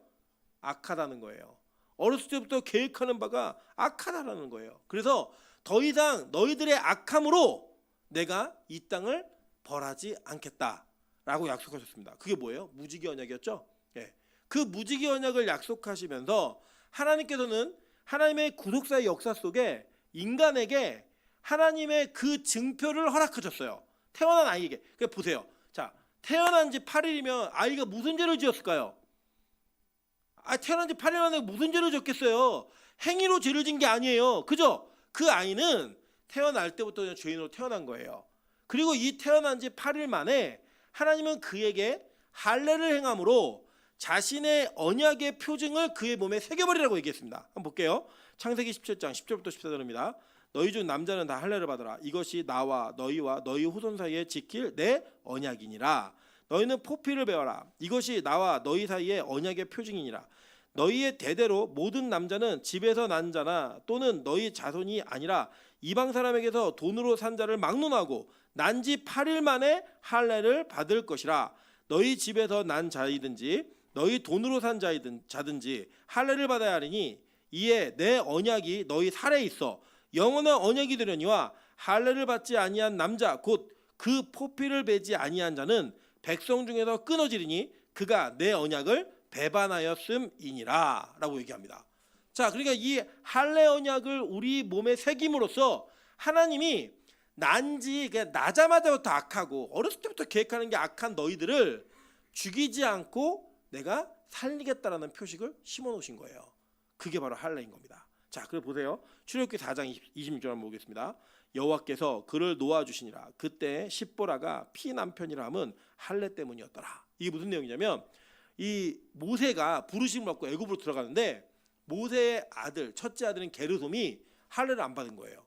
[SPEAKER 1] 악하다는 거예요. 어렸을 때부터 계획하는 바가 악하다라는 거예요. 그래서 더 이상 너희들의 악함으로 내가 이 땅을 벌하지 않겠다라고 약속하셨습니다. 그게 뭐예요? 무지개 언약이었죠. 예. 그 무지개 언약을 약속하시면서 하나님께서는 하나님의 구속사의 역사 속에 인간에게 하나님의 그 증표를 허락하셨어요. 태어난 아이에게. 그러니까 보세요. 자, 태어난 지 8일이면 아이가 무슨 죄를 지었을까요? 태어난 지 8일 만에 무슨 죄를 지었겠어요? 행위로 죄를 진 게 아니에요. 그죠? 그 아이는 태어날 때부터 그냥 죄인으로 태어난 거예요. 그리고 이 태어난 지 8일 만에 하나님은 그에게 할례를 행함으로 자신의 언약의 표징을 그의 몸에 새겨버리라고 얘기했습니다. 한번 볼게요. 창세기 17장 10절부터 14절입니다. 너희 중 남자는 다 할례를 받으라. 이것이 나와 너희와 너희 후손 사이에 지킬 내 언약이니라. 너희는 포피를 배워라. 이것이 나와 너희 사이의 언약의 표징이니라. 너희의 대대로 모든 남자는 집에서 난 자나 또는 너희 자손이 아니라 이방 사람에게서 돈으로 산 자를 막론하고 난 지 8일 만에 할례를 받을 것이라. 너희 집에서 난 자이든지 너희 돈으로 산 자든지 할례를 받아야 하리니 이에 내 언약이 너희 살에 있어 영원한 언약이 되려니와 할례를 받지 아니한 남자 곧 그 포피를 베지 아니한 자는 백성 중에서 끊어지리니 그가 내 언약을 배반하였음이니라 라고 얘기합니다. 자, 그러니까 이 할례 언약을 우리 몸에 새김으로써 하나님이 나자마자부터 악하고 어렸을 때부터 계획하는 게 악한 너희들을 죽이지 않고 내가 살리겠다라는 표식을 심어놓으신 거예요. 그게 바로 할례인 겁니다. 자, 그래 보세요. 출애굽기 4장 26절 한번 보겠습니다. 여호와께서 그를 놓아주시니라. 그때 십보라가 피 남편이라 함은 할례 때문이었더라. 이게 무슨 내용이냐면 이 모세가 부르심을 받고 애굽으로 들어가는데 모세의 아들, 첫째 아들인 게르솜이 할례를 안 받은 거예요.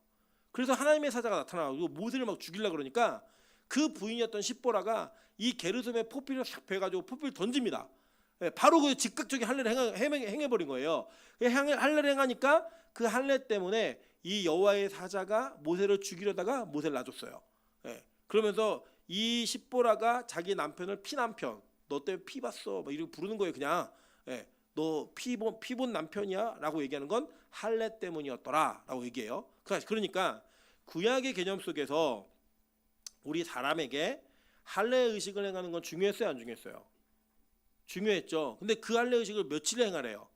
[SPEAKER 1] 그래서 하나님의 사자가 나타나고 모세를 막 죽이려고 그러니까 그 부인이었던 십보라가 이 게르솜의 포피를 싹 베가지고 포피를 던집니다. 바로 그 즉각적인 할례를 행해버린 거예요. 할례를 행하니까 그 할례 때문에 이 여호와의 사자가 모세를 죽이려다가 모세를 놔줬어요. 그러면서 이 십보라가 자기 남편을 피남편, 너 때문에 피 봤어, 막 이렇게 부르는 거예요. 그냥 너 피본 남편이야 라고 얘기하는 건 할례 때문이었더라 라고 얘기해요. 그러니까 구약의 개념 속에서 우리 사람에게 할례 의식을 행하는 건 중요했어요, 안 중요했어요? 중요했죠. 근데 그 할례 의식을 며칠에 행하래요?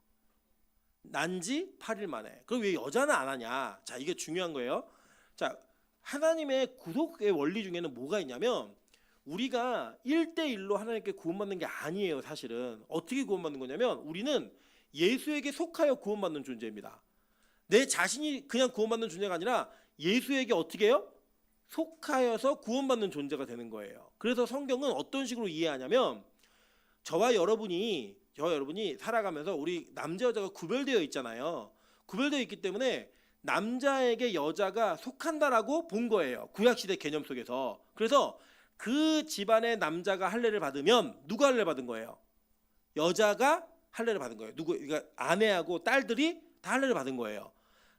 [SPEAKER 1] 난지 8일 만에. 그럼 왜 여자는 안 하냐? 자, 이게 중요한 거예요. 자, 하나님의 구속의 원리 중에는 뭐가 있냐면 우리가 1대1로 하나님께 구원받는 게 아니에요. 사실은 어떻게 구원받는 거냐면 우리는 예수에게 속하여 구원받는 존재입니다. 내 자신이 그냥 구원받는 존재가 아니라 예수에게 어떻게 해요? 속하여서 구원받는 존재가 되는 거예요. 그래서 성경은 어떤 식으로 이해하냐면 저와 여러분이 살아가면서 우리 남자 여자가 구별되어 있잖아요. 구별되어 있기 때문에 남자에게 여자가 속한다라고 본 거예요. 구약시대 개념 속에서. 그래서 그 집안의 남자가 할례를 받으면 누가 할례를 받은 거예요? 여자가 할례를 받은 거예요. 그러니까 아내하고 딸들이 다 할례를 받은 거예요.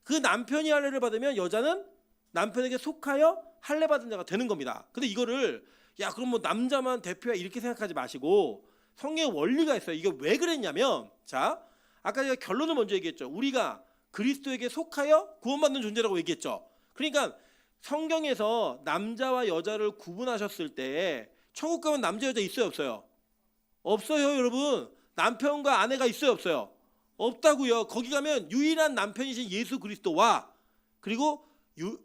[SPEAKER 1] 그 남편이 할례를 받으면 여자는 남편에게 속하여 할례 받은 자가 되는 겁니다. 근데 이거를 야 그럼 뭐 남자만 대표야 이렇게 생각하지 마시고 성경의 원리가 있어요. 이게 왜 그랬냐면 자 아까 제가 결론을 먼저 얘기했죠. 우리가 그리스도에게 속하여 구원받는 존재라고 얘기했죠. 그러니까 성경에서 남자와 여자를 구분하셨을 때 천국 가면 남자 여자 있어요 없어요? 없어요 여러분. 남편과 아내가 있어요 없어요? 없다고요. 거기 가면 유일한 남편이신 예수 그리스도와 그리고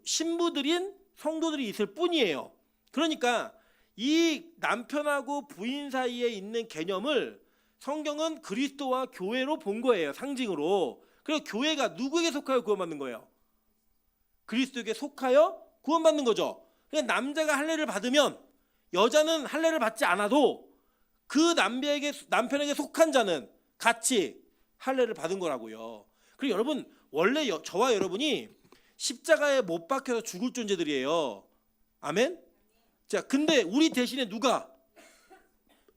[SPEAKER 1] 신부들인 성도들이 있을 뿐이에요. 그러니까 이 남편하고 부인 사이에 있는 개념을 성경은 그리스도와 교회로 본 거예요. 상징으로. 그리고 교회가 누구에게 속하여 구원받는 거예요? 그리스도에게 속하여 구원받는 거죠. 그러니까 남자가 할례를 받으면 여자는 할례를 받지 않아도 그 남편에게 속한 자는 같이 할례를 받은 거라고요. 그리고 여러분 원래 저와 여러분이 십자가에 못 박혀서 죽을 존재들이에요. 아멘? 자, 근데 우리 대신에 누가?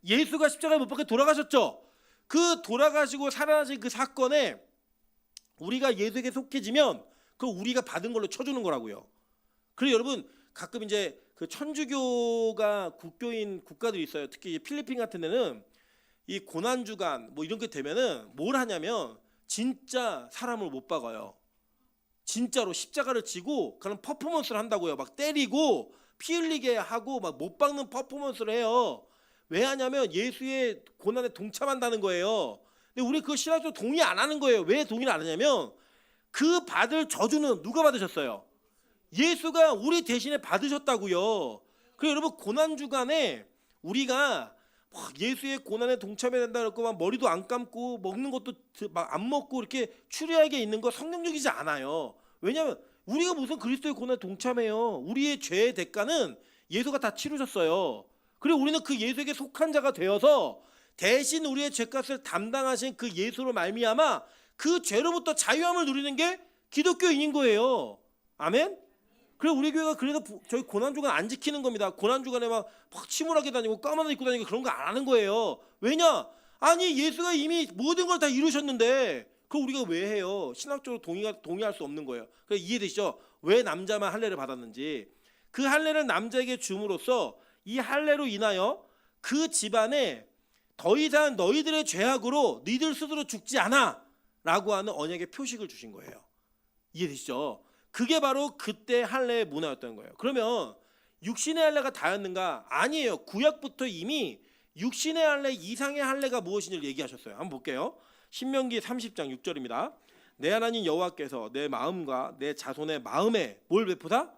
[SPEAKER 1] 예수가 십자가에 못 박혀 돌아가셨죠. 그 돌아가시고 살아나신 그 사건에 우리가 예수에게 속해지면 그 우리가 받은 걸로 쳐주는 거라고요. 그리고 여러분 가끔 이제 그 천주교가 국교인 국가들이 있어요. 특히 필리핀 같은 데는 이 고난주간 뭐 이런 게 되면은 뭘 하냐면 진짜 사람을 못 박아요. 진짜로 십자가를 지고 그런 퍼포먼스를 한다고요. 막 때리고 피 흘리게 하고 막 못 박는 퍼포먼스를 해요. 왜 하냐면 예수의 고난에 동참한다는 거예요. 근데 우리 그 신학적으로 동의 안 하는 거예요. 왜 동의를 안 하냐면 그 받을 저주는 누가 받으셨어요? 예수가 우리 대신에 받으셨다고요. 그래서 여러분 고난주간에 우리가 예수의 고난에 동참해야 된다 그러고 막 머리도 안 감고 먹는 것도 막 안 먹고 이렇게 추리하게 있는 거 성경적이지 않아요. 왜냐하면 우리가 무슨 그리스도의 고난에 동참해요. 우리의 죄의 대가는 예수가 다 치르셨어요. 그리고 우리는 그 예수에게 속한 자가 되어서 대신 우리의 죄값을 담당하신 그 예수로 말미암아 그 죄로부터 자유함을 누리는 게 기독교인인 거예요. 아멘? 그래서 우리 교회가 그래서 저희 고난주간 안 지키는 겁니다. 고난주간에 막 침울하게 다니고 까만 옷 입고 다니고 그런 거 안 하는 거예요. 왜냐? 아니 예수가 이미 모든 걸 다 이루셨는데 그걸 우리가 왜 해요? 신학적으로 동의할 수 없는 거예요. 그래서 이해되시죠? 왜 남자만 할례를 받았는지. 그 할례를 남자에게 줌으로써 이 할례로 인하여 그 집안에 더 이상 너희들의 죄악으로 너희들 스스로 죽지 않아 라고 하는 언약의 표식을 주신 거예요. 이해되시죠? 그게 바로 그때 할례의 문화였던 거예요. 그러면 육신의 할례가 다였는가? 아니에요. 구약부터 이미 육신의 할례 이상의 할례가 무엇인지를 얘기하셨어요. 한번 볼게요. 신명기 30장 6절입니다. 내 하나님 여호와께서 내 마음과 내 자손의 마음에 뭘 베푸다?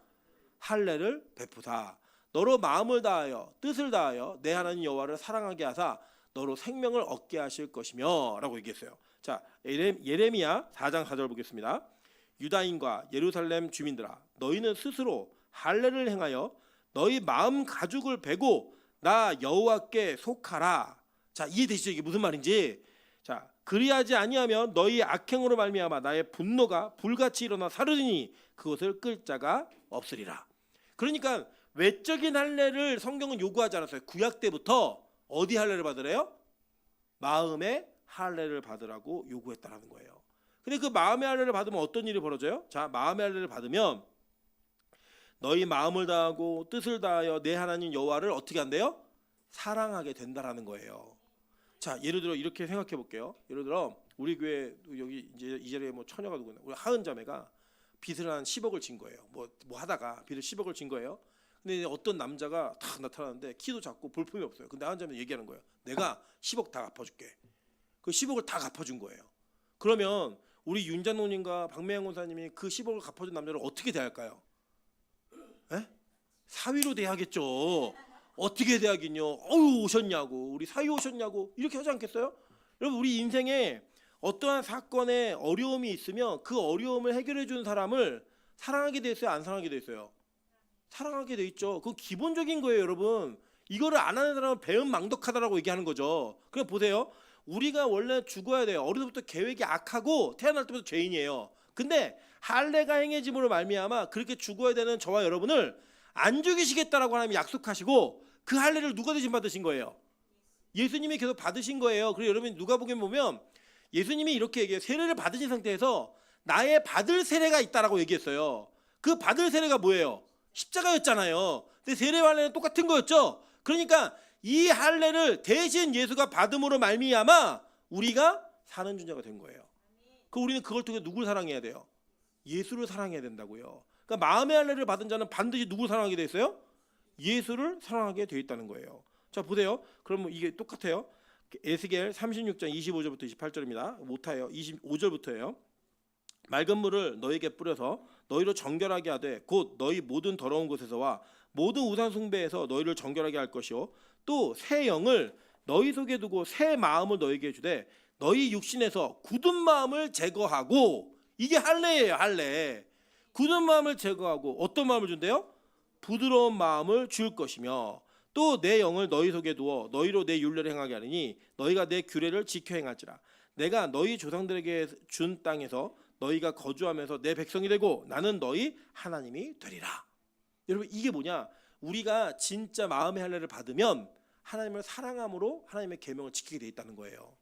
[SPEAKER 1] 할례를 베푸다. 너로 마음을 다하여 뜻을 다하여 내 하나님 여호와를 사랑하게 하사 너로 생명을 얻게 하실 것이며 라고 얘기했어요. 자, 예레미야 4장 4절 보겠습니다. 유다인과 예루살렘 주민들아 너희는 스스로 할례를 행하여 너희 마음 가죽을 베고 나 여호와께 속하라. 자, 이해되시죠? 이게 무슨 말인지. 자, 그리하지 아니하면 너희 악행으로 말미암아 나의 분노가 불같이 일어나 사르리니 그것을 끌 자가 없으리라. 그러니까 외적인 할례를 성경은 요구하지 않았어요. 구약 때부터 어디 할례를 받으래요? 마음의 할례를 받으라고 요구했다라는 거예요. 근데 그 마음의 할례를 받으면 어떤 일이 벌어져요? 자, 마음의 할례를 받으면 너희 마음을 다하고 뜻을 다하여 내 하나님 여호와를 어떻게 한대요? 사랑하게 된다라는 거예요. 자, 예를 들어 이렇게 생각해 볼게요. 예를 들어 우리 교회 여기 이제 이 자리에 뭐 처녀가 누구냐? 우리 하은 자매가 빚을 한 10억을 진 거예요. 뭐 하다가 빚을 10억을 진 거예요. 근데 어떤 남자가 탁 나타나는데 키도 작고 볼품이 없어요. 근데 하은 자매 얘기하는 거예요. 내가 10억 다 갚아줄게. 그 10억을 다 갚아준 거예요. 그러면 우리 윤자노님과 박매영 원사님이 그 10억을 갚아준 남자를 어떻게 대할까요? 에? 사위로 대하겠죠. 어떻게 대하긴요. 어유 오셨냐고, 우리 사위 오셨냐고 이렇게 하지 않겠어요? 여러분 우리 인생에 어떠한 사건에 어려움이 있으면 그 어려움을 해결해 주는 사람을 사랑하게 돼 있어요, 안 사랑하게 돼 있어요? 사랑하게 돼 있죠. 그건 기본적인 거예요, 여러분. 이거를 안 하는 사람은 배은망덕하다라고 얘기하는 거죠. 그럼 보세요. 우리가 원래 죽어야 돼요. 어릴 때부터 계획이 악하고 태어날 때부터 죄인이에요. 근데 할례가 행해짐으로 말미암아 그렇게 죽어야 되는 저와 여러분을 안 죽이시겠다라고 하나님이 약속하시고 그 할례를 누가 대신 받으신 거예요? 예수님이 계속 받으신 거예요. 그리고 여러분 누가복음 보면 예수님이 이렇게 얘기해요. 세례를 받으신 상태에서 나의 받을 세례가 있다라고 얘기했어요. 그 받을 세례가 뭐예요? 십자가였잖아요. 근데 세례와 할례는 똑같은 거였죠. 그러니까 이 할례를 대신 예수가 받음으로 말미암아 우리가 사는 존재가 된 거예요. 그 우리는 그걸 통해 누굴 사랑해야 돼요? 예수를 사랑해야 된다고요. 그러니까 마음의 할례를 받은 자는 반드시 누굴 사랑하게 돼 있어요? 예수를 사랑하게 돼 있다는 거예요. 자 보세요. 그럼 이게 똑같아요. 에스겔 36장 25절부터 28절입니다. 못해요. 25절부터예요. 맑은 물을 너에게 뿌려서 너희를 정결하게 하되 곧 너희 모든 더러운 곳에서와 모든 우상 숭배에서 너희를 정결하게 할 것이요 또 새 영을 너희 속에 두고 새 마음을 너희에게 주되 너희 육신에서 굳은 마음을 제거하고 이게 할례예요. 할례. 굳은 마음을 제거하고 어떤 마음을 준대요? 부드러운 마음을 줄 것이며 또 내 영을 너희 속에 두어 너희로 내 율례를 행하게 하리니 너희가 내 규례를 지켜 행할지라. 내가 너희 조상들에게 준 땅에서 너희가 거주하면서 내 백성이 되고 나는 너희 하나님이 되리라. 여러분 이게 뭐냐? 우리가 진짜 마음의 할례를 받으면 하나님을 사랑함으로 하나님의 계명을 지키게 돼 있다는 거예요.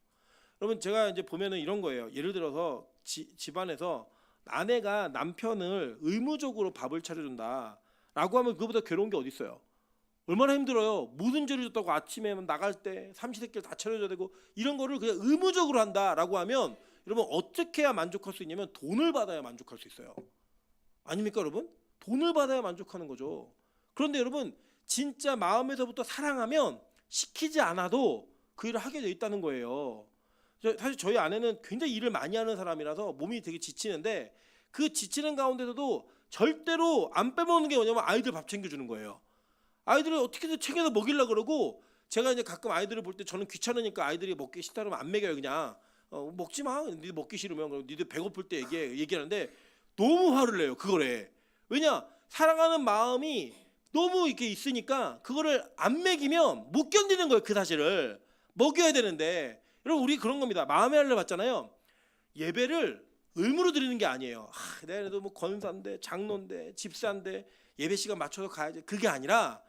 [SPEAKER 1] 여러분 제가 이제 보면은 이런 거예요. 예를 들어서 집안에서 아내가 남편을 의무적으로 밥을 차려준다라고 하면 그거보다 괴로운 게 어디 있어요? 얼마나 힘들어요. 무슨 죄를 졌다고 아침에 나갈 때 삼시세끼를 다 차려줘야 되고 이런 거를 그냥 의무적으로 한다라고 하면 여러분 어떻게 해야 만족할 수 있냐면 돈을 받아야 만족할 수 있어요. 아닙니까 여러분? 돈을 받아야 만족하는 거죠. 그런데 여러분 진짜 마음에서부터 사랑하면 시키지 않아도 그 일을 하게 돼 있다는 거예요. 사실 저희 아내는 굉장히 일을 많이 하는 사람이라서 몸이 되게 지치는데 그 지치는 가운데서도 절대로 안 빼먹는 게 뭐냐면 아이들 밥 챙겨주는 거예요. 아이들을 어떻게든 챙겨서 먹이려고 그러고 제가 이제 가끔 아이들을 볼 때 저는 귀찮으니까 아이들이 먹기 싫다 그러면 안 먹여요. 그냥 먹지 마. 니들 먹기 싫으면 니들 배고플 때 얘기하는데 너무 화를 내요. 그거래. 왜냐? 사랑하는 마음이 너무 이렇게 있으니까 그거를 안 먹이면 못 견디는 거예요. 그 사실을 먹여야 되는데 여러분 우리 그런 겁니다. 마음의 할례 받잖아요. 예배를 의무로 드리는 게 아니에요. 내가 그래도 뭐 권사인데 장로인데 집사인데 예배 시간 맞춰서 가야지. 그게 아니라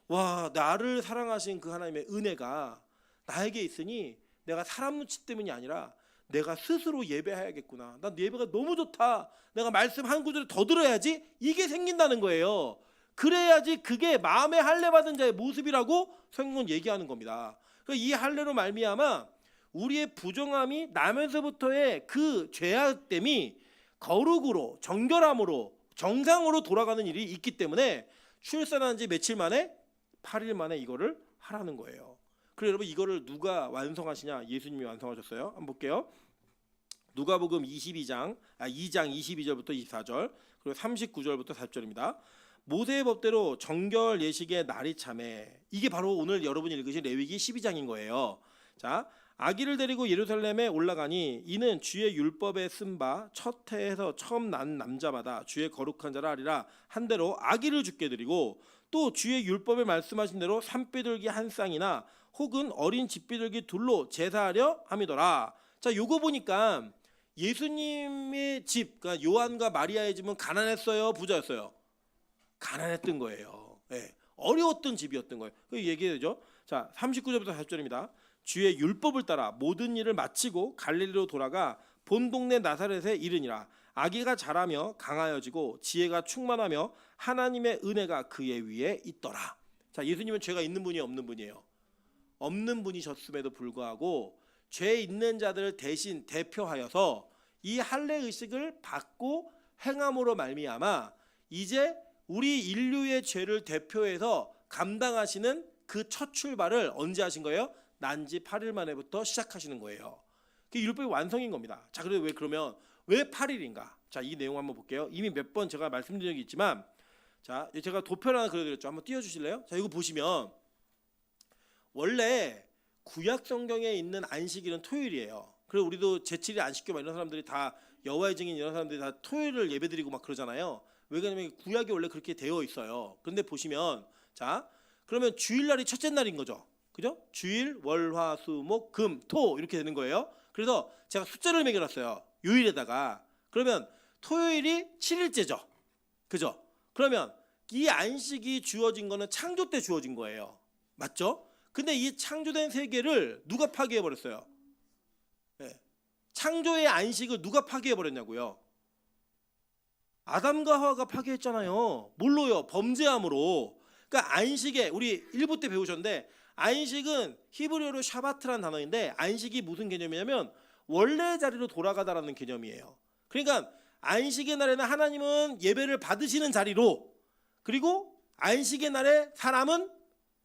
[SPEAKER 1] 와 나를 사랑하신 그 하나님의 은혜가 나에게 있으니 내가 사람 눈치 때문이 아니라 내가 스스로 예배해야겠구나. 난 예배가 너무 좋다. 내가 말씀 한 구절을 더 들어야지. 이게 생긴다는 거예요. 그래야지 그게 마음의 할례 받은 자의 모습이라고 성경은 얘기하는 겁니다. 이 할례로 말미암아 우리의 부정함이 나면서부터의 그 죄악됨이 거룩으로 정결함으로 정상으로 돌아가는 일이 있기 때문에 출산한 지 며칠 만에 8일 만에 이거를 하라는 거예요. 그리고 여러분 이거를 누가 완성하시냐? 예수님이 완성하셨어요. 한번 볼게요. 누가복음 2장 22절부터 24절 그리고 39절부터 40절입니다. 모세의 법대로 정결 예식의 날이 참에 이게 바로 오늘 여러분이 읽으신 레위기 12장인 거예요. 자, 아기를 데리고 예루살렘에 올라가니 이는 주의 율법에 쓴 바 첫 해에서 처음 난 남자마다 주의 거룩한 자라 하리라 한 대로 아기를 죽게 드리고 또 주의 율법에 말씀하신 대로 산비둘기 한 쌍이나 혹은 어린 집비둘기 둘로 제사하려 함이더라. 자, 요거 보니까 예수님의 집, 그러니까 요한과 마리아의 집은 가난했어요, 부자였어요? 가난했던 거예요. 네, 어려웠던 집이었던 거예요. 그 얘기되죠. 자, 39절부터 40절입니다. 주의 율법을 따라 모든 일을 마치고 갈릴리로 돌아가 본 동네 나사렛에 이르니라. 아기가 자라며 강하여지고 지혜가 충만하며 하나님의 은혜가 그의 위에 있더라. 자, 예수님은 죄가 있는 분이 없는 분이에요. 없는 분이셨음에도 불구하고 죄 있는 자들을 대신 대표하여서 이 할례 의식을 받고 행함으로 말미암아 이제 우리 인류의 죄를 대표해서 감당하시는 그 첫 출발을 언제 하신 거예요? 난지 8일 만에부터 시작하시는 거예요. 그게 율법의 완성인 겁니다. 자, 그래도 왜 8일인가? 자, 이 내용 한번 볼게요. 이미 몇 번 제가 말씀드린 적이 있지만, 자, 제가 도표를 하나 그려드렸죠. 한번 띄워주실래요? 자, 이거 보시면 원래 구약 성경에 있는 안식일은 토요일이에요. 그리고 우리도 제7일 안식교 막 이런 사람들이 다 여호와의 증인 이런 사람들이 다 토요일을 예배드리고 막 그러잖아요. 왜 그러냐면 구약이 원래 그렇게 되어 있어요. 그런데 보시면 자, 그러면 주일날이 첫째 날인 거죠. 그죠? 주일, 월, 화, 수, 목, 금, 토 이렇게 되는 거예요. 그래서 제가 숫자를 매겨놨어요. 요일에다가. 그러면 토요일이 7일째죠. 그죠? 그러면 이 안식이 주어진 거는 창조 때 주어진 거예요. 맞죠? 근데 이 창조된 세계를 누가 파괴해 버렸어요? 네. 창조의 안식을 누가 파괴해 버렸냐고요? 아담과 하와가 파괴했잖아요. 뭘로요? 범죄함으로. 그러니까 안식에 우리 1부 때 배우셨는데 안식은 히브리어로 샤바트라는 단어인데 안식이 무슨 개념이냐면 원래 자리로 돌아가다라는 개념이에요. 그러니까 안식의 날에는 하나님은 예배를 받으시는 자리로, 그리고 안식의 날에 사람은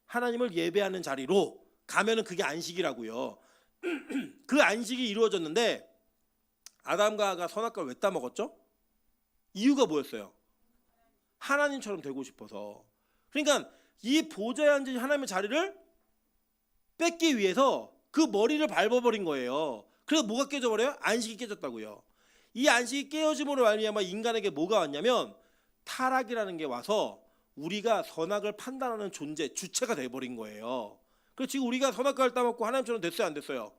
[SPEAKER 1] 하나님을 예배하는 자리로 가면은 그게 안식이라고요. 그 안식이 이루어졌는데 아담과 하와가 선악과를 왜 따먹었죠? 이유가 뭐였어요? 하나님처럼 되고 싶어서. 그러니까 이 보좌에 앉은 하나님의 자리를 뺏기 위해서 그 머리를 밟아버린 거예요. 그래서 뭐가 깨져버려요? 안식이 깨졌다고요. 이 안식이 깨어짐으로 말미암아 인간에게 뭐가 왔냐면 타락이라는 게 와서 우리가 선악을 판단하는 존재, 주체가 돼버린 거예요. 그래서 지금 우리가 선악과를 따먹고 하나님처럼 됐어요, 안 됐어요?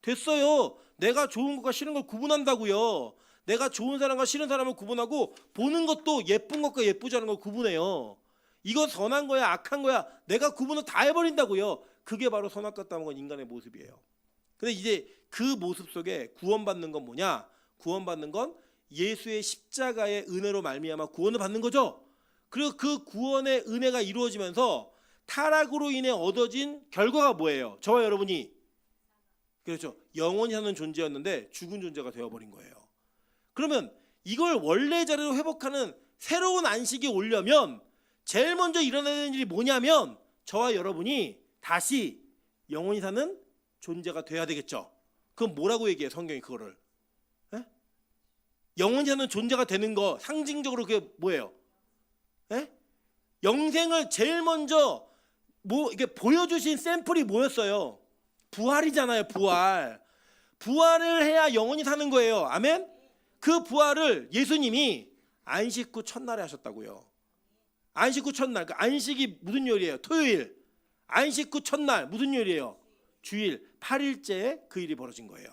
[SPEAKER 1] 됐어요. 내가 좋은 것과 싫은 걸 구분한다고요. 내가 좋은 사람과 싫은 사람을 구분하고 보는 것도 예쁜 것과 예쁘지 않은 걸 구분해요. 이건 선한 거야 악한 거야 내가 구분을 다 해버린다고요. 그게 바로 선악과 따먹은 인간의 모습이에요. 근데 이제 그 모습 속에 구원받는 건 뭐냐? 구원받는 건 예수의 십자가의 은혜로 말미암아 구원을 받는 거죠. 그리고 그 구원의 은혜가 이루어지면서 타락으로 인해 얻어진 결과가 뭐예요? 저와 여러분이 그렇죠. 영원히 사는 존재였는데 죽은 존재가 되어버린 거예요. 그러면 이걸 원래 자리로 회복하는 새로운 안식이 오려면 제일 먼저 일어나야 되는 일이 뭐냐면 저와 여러분이 다시 영원히 사는 존재가 돼야 되겠죠. 그럼 뭐라고 얘기해요? 성경이 그거를. 에? 영원히 사는 존재가 되는 거 상징적으로 그게 뭐예요? 에? 영생을 제일 먼저 이게 보여주신 샘플이 뭐였어요? 부활이잖아요. 부활을 해야 영원히 사는 거예요. 아멘? 그 부활을 예수님이 안식 후 첫날에 하셨다고요. 안식 후 첫날. 그러니까 안식이 무슨 요일이에요? 토요일. 안식 후 첫날 무슨 요일이에요? 주일. 8일째에 그 일이 벌어진 거예요.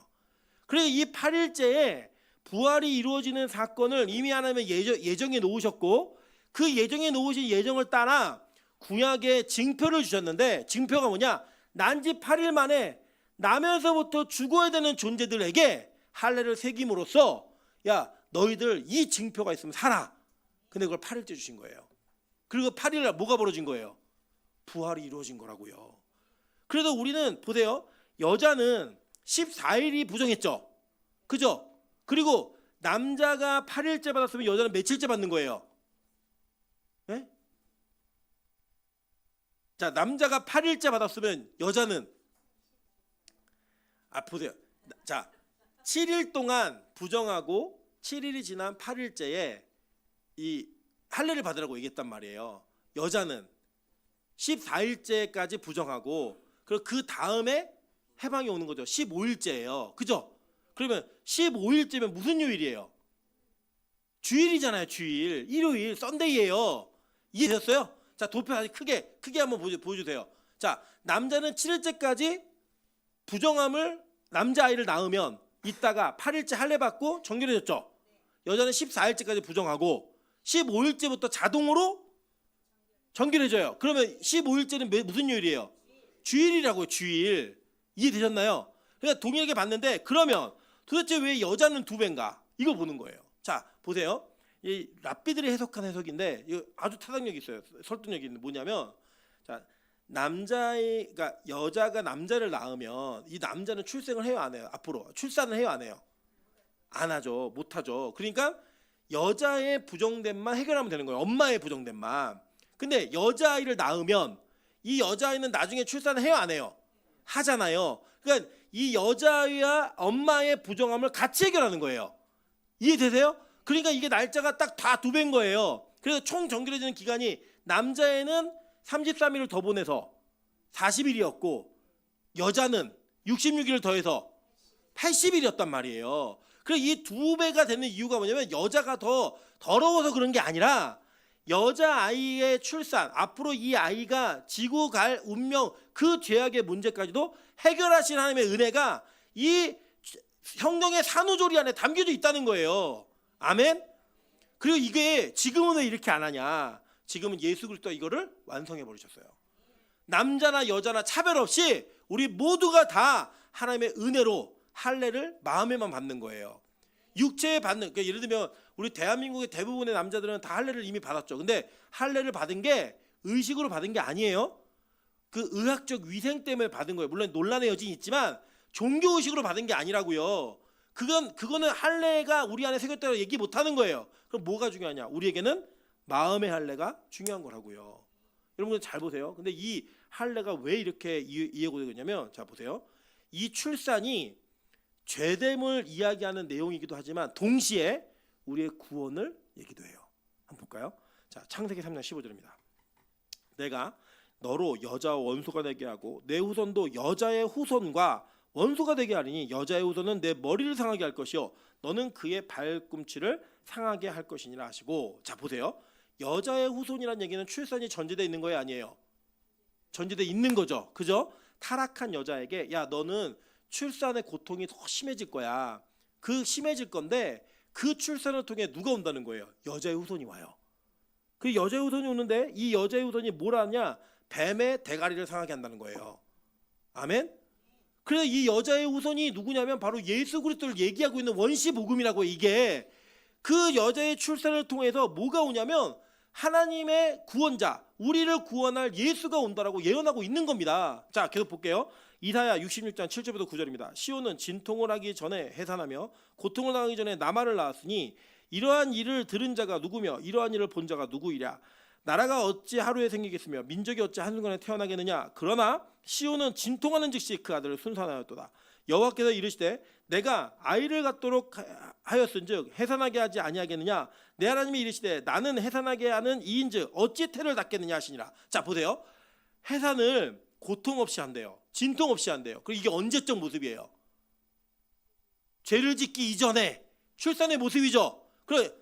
[SPEAKER 1] 그래서 이 8일째에 부활이 이루어지는 사건을 이미 하나님은 예정해 놓으셨고 그 예정해 놓으신 예정을 따라 구약에 징표를 주셨는데 징표가 뭐냐? 난지 8일 만에 나면서부터 죽어야 되는 존재들에게 할례를 새김으로써 야 너희들 이 징표가 있으면 살아. 근데 그걸 8일째 주신 거예요. 그리고 8일날 뭐가 벌어진 거예요? 부활이 이루어진 거라고요. 그래서 우리는 보세요. 여자는 14일이 부정했죠. 그죠? 그리고 남자가 8일째 받았으면 여자는 며칠째 받는 거예요? 네? 자, 남자가 8일째 받았으면 여자는 보세요. 자, 7일 동안 부정하고 7일이 지난 8일째에 이 할례를 받으라고 얘기했단 말이에요. 여자는 14일째까지 부정하고 그리고 그 다음에 해방이 오는 거죠. 15일째예요. 그죠? 그러면 15일째면 무슨 요일이에요? 주일이잖아요. 주일. 일요일, 썬데이예요. 이해되셨어요? 자, 도표 아주 크게 한번 보여주세요. 자, 남자는 7일째까지 부정함을 남자아이를 낳으면 이따가 8일째 할례 받고 정결해졌죠. 여자는 14일째까지 부정하고 15일째부터 자동으로 정결해져요. 그러면 15일째는 무슨 요일이에요? 주일이라고요. 주일. 이해되셨나요? 그러니까 동일하게 봤는데 그러면 도대체 왜 여자는 2배인가? 이걸 보는 거예요. 자, 보세요. 이 랍비들이 해석한 해석인데 이거 아주 타당력이 있어요. 설득력이 있는 뭐냐면 자, 그러니까 여자가 남자를 낳으면 이 남자는 출생을 해요, 안 해요? 앞으로 출산을 해요, 안 해요? 안 하죠. 못 하죠. 그러니까 여자의 부정됨만 해결하면 되는 거예요. 엄마의 부정됨만. 근데 여자아이를 낳으면 이 여자아이는 나중에 출산을 해요, 안 해요? 하잖아요. 그러니까 이 여자아이와 엄마의 부정함을 같이 해결하는 거예요. 이해되세요? 그러니까 이게 날짜가 딱 다 2배인 거예요. 그래서 총 정결해지는 기간이 남자애는 33일을 더 보내서 40일이었고 여자는 66일을 더해서 80일이었단 말이에요. 그래서 이 2배가 되는 이유가 뭐냐면 여자가 더 더러워서 그런 게 아니라 여자아이의 출산, 앞으로 이 아이가 지고 갈 운명, 그 죄악의 문제까지도 해결하신 하나님의 은혜가 이 성경의 산후조리 안에 담겨져 있다는 거예요. 아멘? 그리고 이게 지금은 왜 이렇게 안 하냐? 지금은 예수 그리스도가 이거를 완성해 버리셨어요. 남자나 여자나 차별 없이 우리 모두가 다 하나님의 은혜로 할례를 마음에만 받는 거예요. 육체에 받는, 그러니까 예를 들면 우리 대한민국의 대부분의 남자들은 다 할례를 이미 받았죠. 근데 할례를 받은 게 의식으로 받은 게 아니에요. 그 의학적 위생 때문에 받은 거예요. 물론 논란의 여지는 있지만 종교 의식으로 받은 게 아니라고요. 그거는 할례가 우리 안에 새겼다고 얘기 못 하는 거예요. 그럼 뭐가 중요하냐? 우리에게는 마음의 할례가 중요한 거라고요. 여러분 잘 보세요. 근데 이 할례가 왜 이렇게 이해가 되냐면, 자 보세요. 이 출산이 죄됨을 이야기하는 내용이기도 하지만 동시에 우리의 구원을 얘기도 해요. 한번 볼까요? 자, 창세기 3장 15절입니다. 내가 너로 여자와 원수가 되게 하고 내 후손도 여자의 후손과 원수가 되게 하리니 여자의 후손은 내 머리를 상하게 할 것이요 너는 그의 발꿈치를 상하게 할 것이니라 하시고, 자 보세요. 여자의 후손이라는 얘기는 출산이 전제되어 있는 거예요, 아니에요? 전제되어 있는 거죠. 그죠? 타락한 여자에게 야 너는 출산의 고통이 더 심해질 거야. 그 심해질 건데 그 출산을 통해 누가 온다는 거예요? 여자의 후손이 와요. 그 여자의 후손이 오는데 이 여자의 후손이 뭘 하냐? 뱀의 대가리를 상하게 한다는 거예요. 아멘? 그래서 이 여자의 후손이 누구냐면 바로 예수 그리스도를 얘기하고 있는 원시 복음이라고. 이게 그 여자의 출산을 통해서 뭐가 오냐면 하나님의 구원자, 우리를 구원할 예수가 온다라고 예언하고 있는 겁니다. 자, 계속 볼게요. 이사야 66장 7절부터 9절입니다. 시온은 진통을 하기 전에 해산하며 고통을 당하기 전에 나말을 낳았으니 이러한 일을 들은 자가 누구며 이러한 일을 본 자가 누구이랴. 나라가 어찌 하루에 생기겠으며 민족이 어찌 한순간에 태어나겠느냐. 그러나 시온은 진통하는 즉시 그 아들을 순산하였도다. 여호와께서 이르시되 내가 아이를 갖도록 하였은즉 해산하게 하지 아니하겠느냐. 내 하나님이 이르시되 나는 해산하게 하는 이인즉 어찌 태를 닫겠느냐 하시니라. 자 보세요. 해산을 고통 없이 한대요. 진통 없이 한대요. 그리고 이게 언제적 모습이에요? 죄를 짓기 이전에 출산의 모습이죠. 그래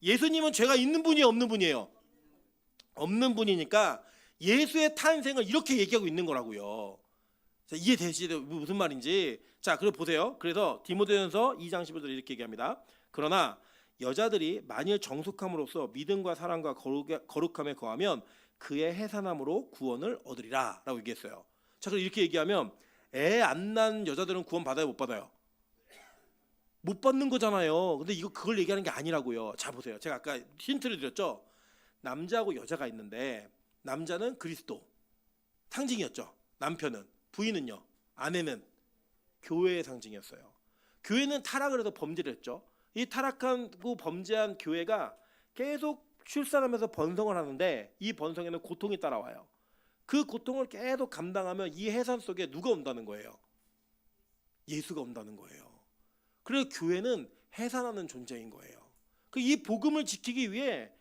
[SPEAKER 1] 예수님은 죄가 있는 분이에요, 없는 분이에요? 없는 분이니까 예수의 탄생을 이렇게 얘기하고 있는 거라고요. 자, 이해되시죠? 무슨 말인지. 자, 그럼 보세요. 그래서 디모데전서 2장 15절 이렇게 얘기합니다. 그러나 여자들이 만일 정숙함으로써 믿음과 사랑과 거룩함에 거하면 그의 해산함으로 구원을 얻으리라 라고 얘기했어요. 자, 그럼 이렇게 얘기하면 애 안 난 여자들은 구원 받아요, 못 받아요? 못 받는 거잖아요. 근데 그걸 얘기하는 게 아니라고요. 자 보세요. 제가 아까 힌트를 드렸죠. 남자하고 여자가 있는데 남자는 그리스도 상징이었죠. 남편은. 부인은요, 아내는 교회의 상징이었어요. 교회는 타락을 해서 범죄를 했죠. 이 타락하고 범죄한 교회가 계속 출산하면서 번성을 하는데 이 번성에는 고통이 따라와요. 그 고통을 계속 감당하면 이 해산 속에 누가 온다는 거예요? 예수가 온다는 거예요. 그래서 교회는 해산하는 존재인 거예요. 이 복음을 지키기 위해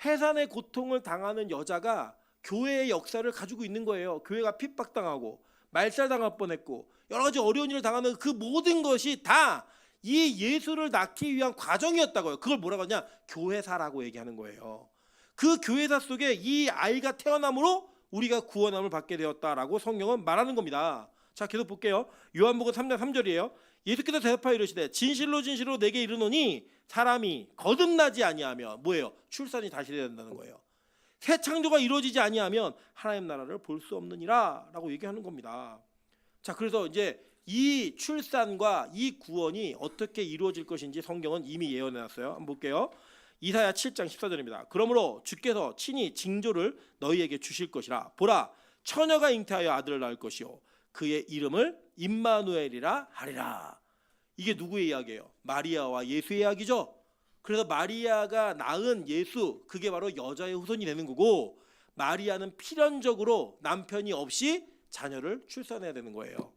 [SPEAKER 1] 해산의 고통을 당하는 여자가 교회의 역사를 가지고 있는 거예요. 교회가 핍박당하고 말살당할 뻔했고 여러 가지 어려운 일을 당하는 그 모든 것이 다 이 예수를 낳기 위한 과정이었다고요. 그걸 뭐라고 하냐? 교회사라고 얘기하는 거예요. 그 교회사 속에 이 아이가 태어남으로 우리가 구원함을 받게 되었다라고 성경은 말하는 겁니다. 자, 계속 볼게요. 요한복음 3장 3절이에요. 예수께서 대답하여 이르시되 진실로 진실로 내게 이르노니 사람이 거듭나지 아니하며 뭐예요? 출산이 다시 돼야 된다는 거예요. 새 창조가 이루어지지 아니하면 하나님 나라를 볼 수 없느니라 라고 얘기하는 겁니다. 자, 그래서 이제 이 출산과 이 구원이 어떻게 이루어질 것인지 성경은 이미 예언해놨어요. 한번 볼게요. 이사야 7장 14절입니다. 그러므로 주께서 친히 징조를 너희에게 주실 것이라. 보라, 처녀가 잉태하여 아들을 낳을 것이요 그의 이름을 임마누엘이라 하리라. 이게 누구의 이야기예요? 마리아와 예수의 이야기죠. 그래서 마리아가 낳은 예수, 그게 바로 여자의 후손이 되는 거고, 마리아는 필연적으로 남편이 없이 자녀를 출산해야 되는 거예요.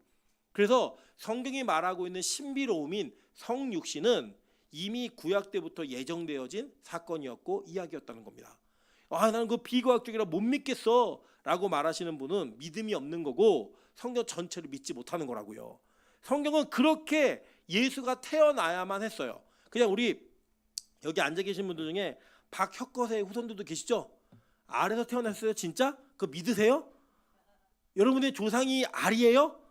[SPEAKER 1] 그래서 성경이 말하고 있는 신비로움인 성육신은 이미 구약 때부터 예정되어진 사건이었고 이야기였다는 겁니다. 나는 그 비과학적이라 못 믿겠어 라고 말하시는 분은 믿음이 없는 거고 성경 전체를 믿지 못하는 거라고요. 성경은 그렇게 예수가 태어나야만 했어요. 그냥 우리 여기 앉아 계신 분들 중에 박혁거세의 후손들도 계시죠? 알에서 태어났어요? 진짜? 그거 믿으세요? 여러분의 조상이 알이에요?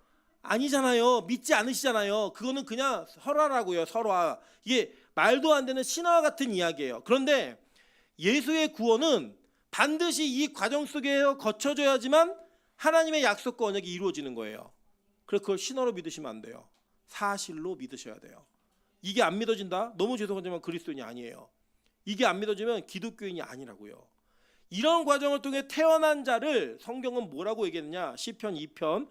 [SPEAKER 1] 아니잖아요. 믿지 않으시잖아요. 그거는 그냥 설화라고요. 설화. 이게 말도 안 되는 신화와 같은 이야기예요. 그런데 예수의 구원은 반드시 이 과정 속에 거쳐져야지만 하나님의 약속과 언약이 이루어지는 거예요. 그래서 그걸 신화로 믿으시면 안 돼요. 사실로 믿으셔야 돼요. 이게 안 믿어진다? 너무 죄송하지만 그리스도인이 아니에요. 이게 안 믿어지면 기독교인이 아니라고요. 이런 과정을 통해 태어난 자를 성경은 뭐라고 얘기했느냐? 시편 2편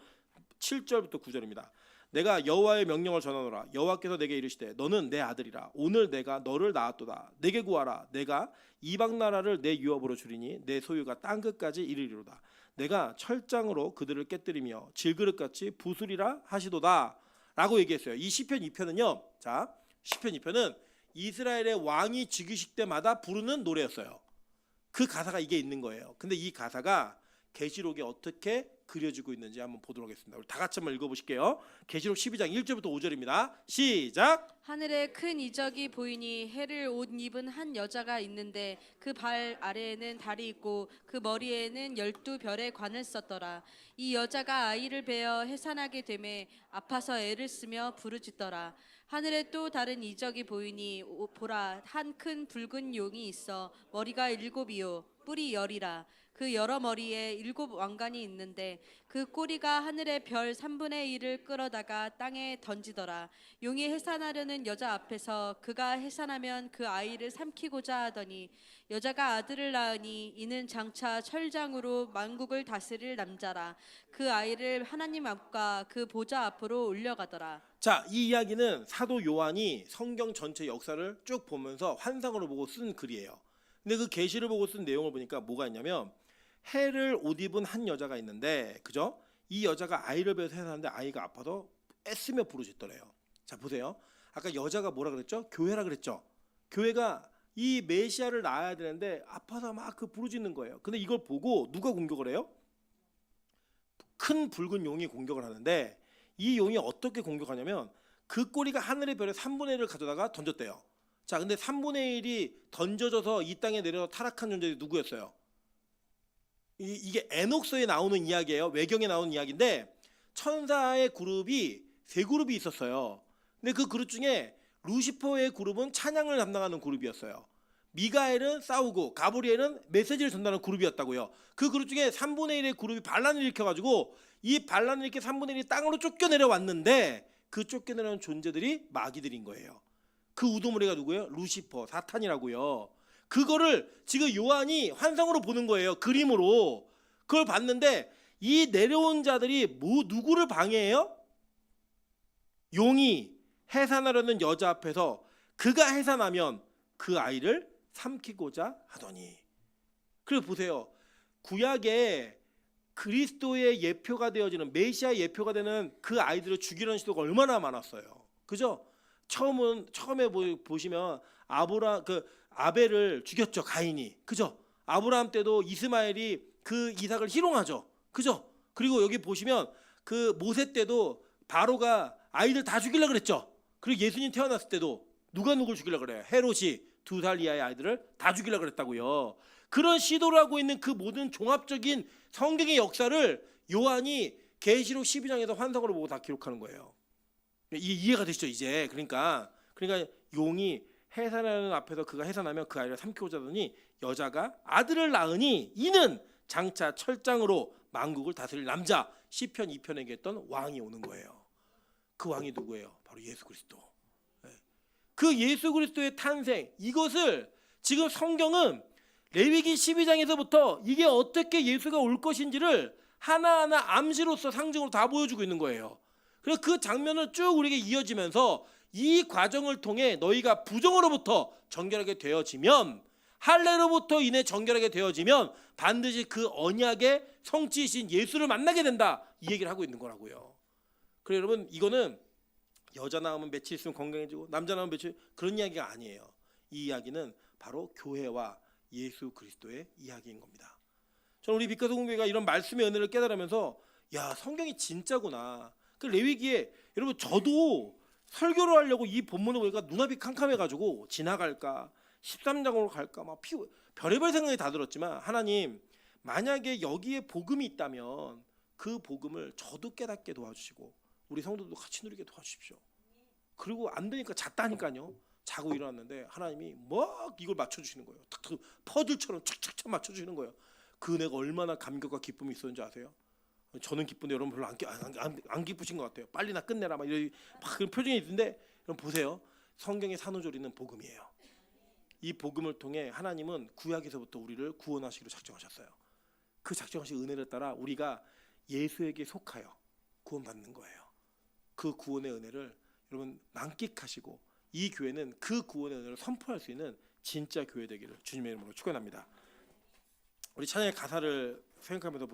[SPEAKER 1] 7절부터 9절입니다. 내가 여호와의 명령을 전하노라. 여호와께서 내게 이르시되 너는 내 아들이라. 오늘 내가 너를 낳았도다. 내게 구하라. 내가 이방 나라를 내 유업으로 주리니 내 소유가 땅 끝까지 이르리로다. 내가 철장으로 그들을 깨뜨리며 질그릇같이 부수리라 하시도다. 라고 얘기했어요. 이 시편 2편은요. 자, 시편 2편은 이스라엘의 왕이 즉위식 때마다 부르는 노래였어요. 그 가사가 이게 있는 거예요. 근데 이 가사가 계시록에 어떻게 그려지고 있는지 한번 보도록 하겠습니다. 우리 다 같이 한번 읽어보실게요. 계시록 12장 1절부터 5절입니다. 시작.
[SPEAKER 2] 하늘에 큰 이적이 보이니 해를 옷 입은 한 여자가 있는데 그 발 아래에는 달이 있고 그 머리에는 12별의 관을 썼더라. 이 여자가 아이를 베어 해산하게 되매 아파서 애를 쓰며 부르짖더라. 하늘에 또 다른 이적이 보이니 보라 한 큰 붉은 용이 있어 머리가 7이요 뿔이 10이라. 그 여러 머리에 7 왕관이 있는데 그 꼬리가 하늘의 별 3분의 1을 끌어다가 땅에 던지더라. 용이 해산하려는 여자 앞에서 그가 해산하면 그 아이를 삼키고자 하더니 여자가 아들을 낳으니 이는 장차 철장으로 만국을 다스릴 남자라. 그 아이를 하나님 앞과 그 보좌 앞으로 올려가더라.
[SPEAKER 1] 자, 이 이야기는 사도 요한이 성경 전체 역사를 쭉 보면서 환상으로 보고 쓴 글이에요. 근데 그 계시를 보고 쓴 내용을 보니까 뭐가 있냐면 해를 옷 입은 한 여자가 있는데, 그죠? 이 여자가 아이를 배워서 해산하는데 아이가 아파서 애쓰며 부르짖더래요. 자, 보세요. 아까 여자가 뭐라 그랬죠? 교회라 그랬죠? 교회가 이 메시아를 낳아야 되는데 아파서 막 그 부르짖는 거예요. 근데 이걸 보고 누가 공격을 해요? 큰 붉은 용이 공격을 하는데 이 용이 어떻게 공격하냐면 그 꼬리가 하늘의 별의 3분의 1을 가져다가 던졌대요. 자, 근데 3분의 1이 던져져서 이 땅에 내려서 타락한 존재들이 누구였어요? 이게 에녹서에 나오는 이야기예요. 외경에 나오는 이야기인데 천사의 그룹이 3그룹이 있었어요. 근데 그 그룹 중에 루시퍼의 그룹은 찬양을 담당하는 그룹이었어요. 미가엘은 싸우고 가브리엘은 메시지를 전달하는 그룹이었다고요. 그 그룹 중에 3분의 1의 그룹이 반란을 일으켜가지고 이 반란을 일으켜 3분의 1이 땅으로 쫓겨내려왔는데 그 쫓겨내려온 존재들이 마귀들인 거예요. 그 우두머리가 누구예요? 루시퍼, 사탄이라고요. 그거를 지금 요한이 환상으로 보는 거예요. 그림으로. 그걸 봤는데 이 내려온 자들이 누구를 방해해요? 용이 해산하려는 여자 앞에서 그가 해산하면 그 아이를 삼키고자 하더니. 그리고 보세요. 구약에 그리스도의 예표가 되어지는 메시아의 예표가 되는 그 아이들을 죽이려는 시도가 얼마나 많았어요. 그죠? 처음에 보시면 아벨을 죽였죠, 가인이. 그죠? 아브라함 때도 이스마엘이 그 이삭을 희롱하죠. 그죠? 그리고 여기 보시면 그 모세 때도 바로가 아이들 다 죽이려고 그랬죠. 그리고 예수님 태어났을 때도 누가 누굴 죽이려고 그래요? 헤롯이 2살 이하의 아이들을 다 죽이려고 그랬다고요. 그런 시도를 하고 있는 그 모든 종합적인 성경의 역사를 요한이 계시록 12장에서 환상으로 보고 다 기록하는 거예요. 이해가 되시죠, 이제? 그러니까 용이 해산하는 앞에서 그가 해산하면 그 아이를 삼키고자 하더니 여자가 아들을 낳으니 이는 장차 철장으로 만국을 다스릴 남자, 시편 2편에 얘기했던 왕이 오는 거예요. 그 왕이 누구예요? 바로 예수 그리스도. 그 예수 그리스도의 탄생, 이것을 지금 성경은 레위기 12장에서부터 이게 어떻게 예수가 올 것인지를 하나하나 암시로서 상징으로 다 보여주고 있는 거예요. 그래서 그 장면을 쭉 우리에게 이어지면서 이 과정을 통해 너희가 부정으로부터 정결하게 되어지면, 할례로부터 인해 정결하게 되어지면 반드시 그 언약의 성취이신 예수를 만나게 된다, 이 얘기를 하고 있는 거라고요. 그래서 여러분, 이거는 여자 낳으면 며칠 있으면 건강해지고 남자 낳으면 며칠, 그런 이야기가 아니에요. 이 이야기는 바로 교회와 예수 그리스도의 이야기인 겁니다. 저는 우리 빛과 소금교회가 이런 말씀의 은혜를 깨달으면서 야, 성경이 진짜구나. 그 레위기에 여러분, 저도 설교를 하려고 이 본문을 보니까 눈앞이 캄캄해가지고 지나갈까 13장으로 갈까 막 별의별 생각이 다 들었지만, 하나님 만약에 여기에 복음이 있다면 그 복음을 저도 깨닫게 도와주시고 우리 성도도 같이 누리게 도와주십시오. 그리고 안 되니까 잤다니까요. 자고 일어났는데 하나님이 막 이걸 맞춰주시는 거예요. 탁탁 퍼즐처럼 착착착 맞춰주시는 거예요. 그 은혜가 얼마나 감격과 기쁨이 있었는지 아세요? 저는 기쁜데 여러분 별로 안 기쁘신 것 같아요. 빨리 나 끝내라 막 이런 그런 표정이 있는데 여러분 보세요. 성경의 산후조리는 복음이에요. 이 복음을 통해 하나님은 구약에서부터 우리를 구원하시기로 작정하셨어요. 그 작정하신 은혜를 따라 우리가 예수에게 속하여 구원받는 거예요. 그 구원의 은혜를 여러분 만끽하시고 이 교회는 그 구원의 은혜를 선포할 수 있는 진짜 교회 되기를 주님의 이름으로 축원합니다. 우리 찬양의 가사를 생각하면서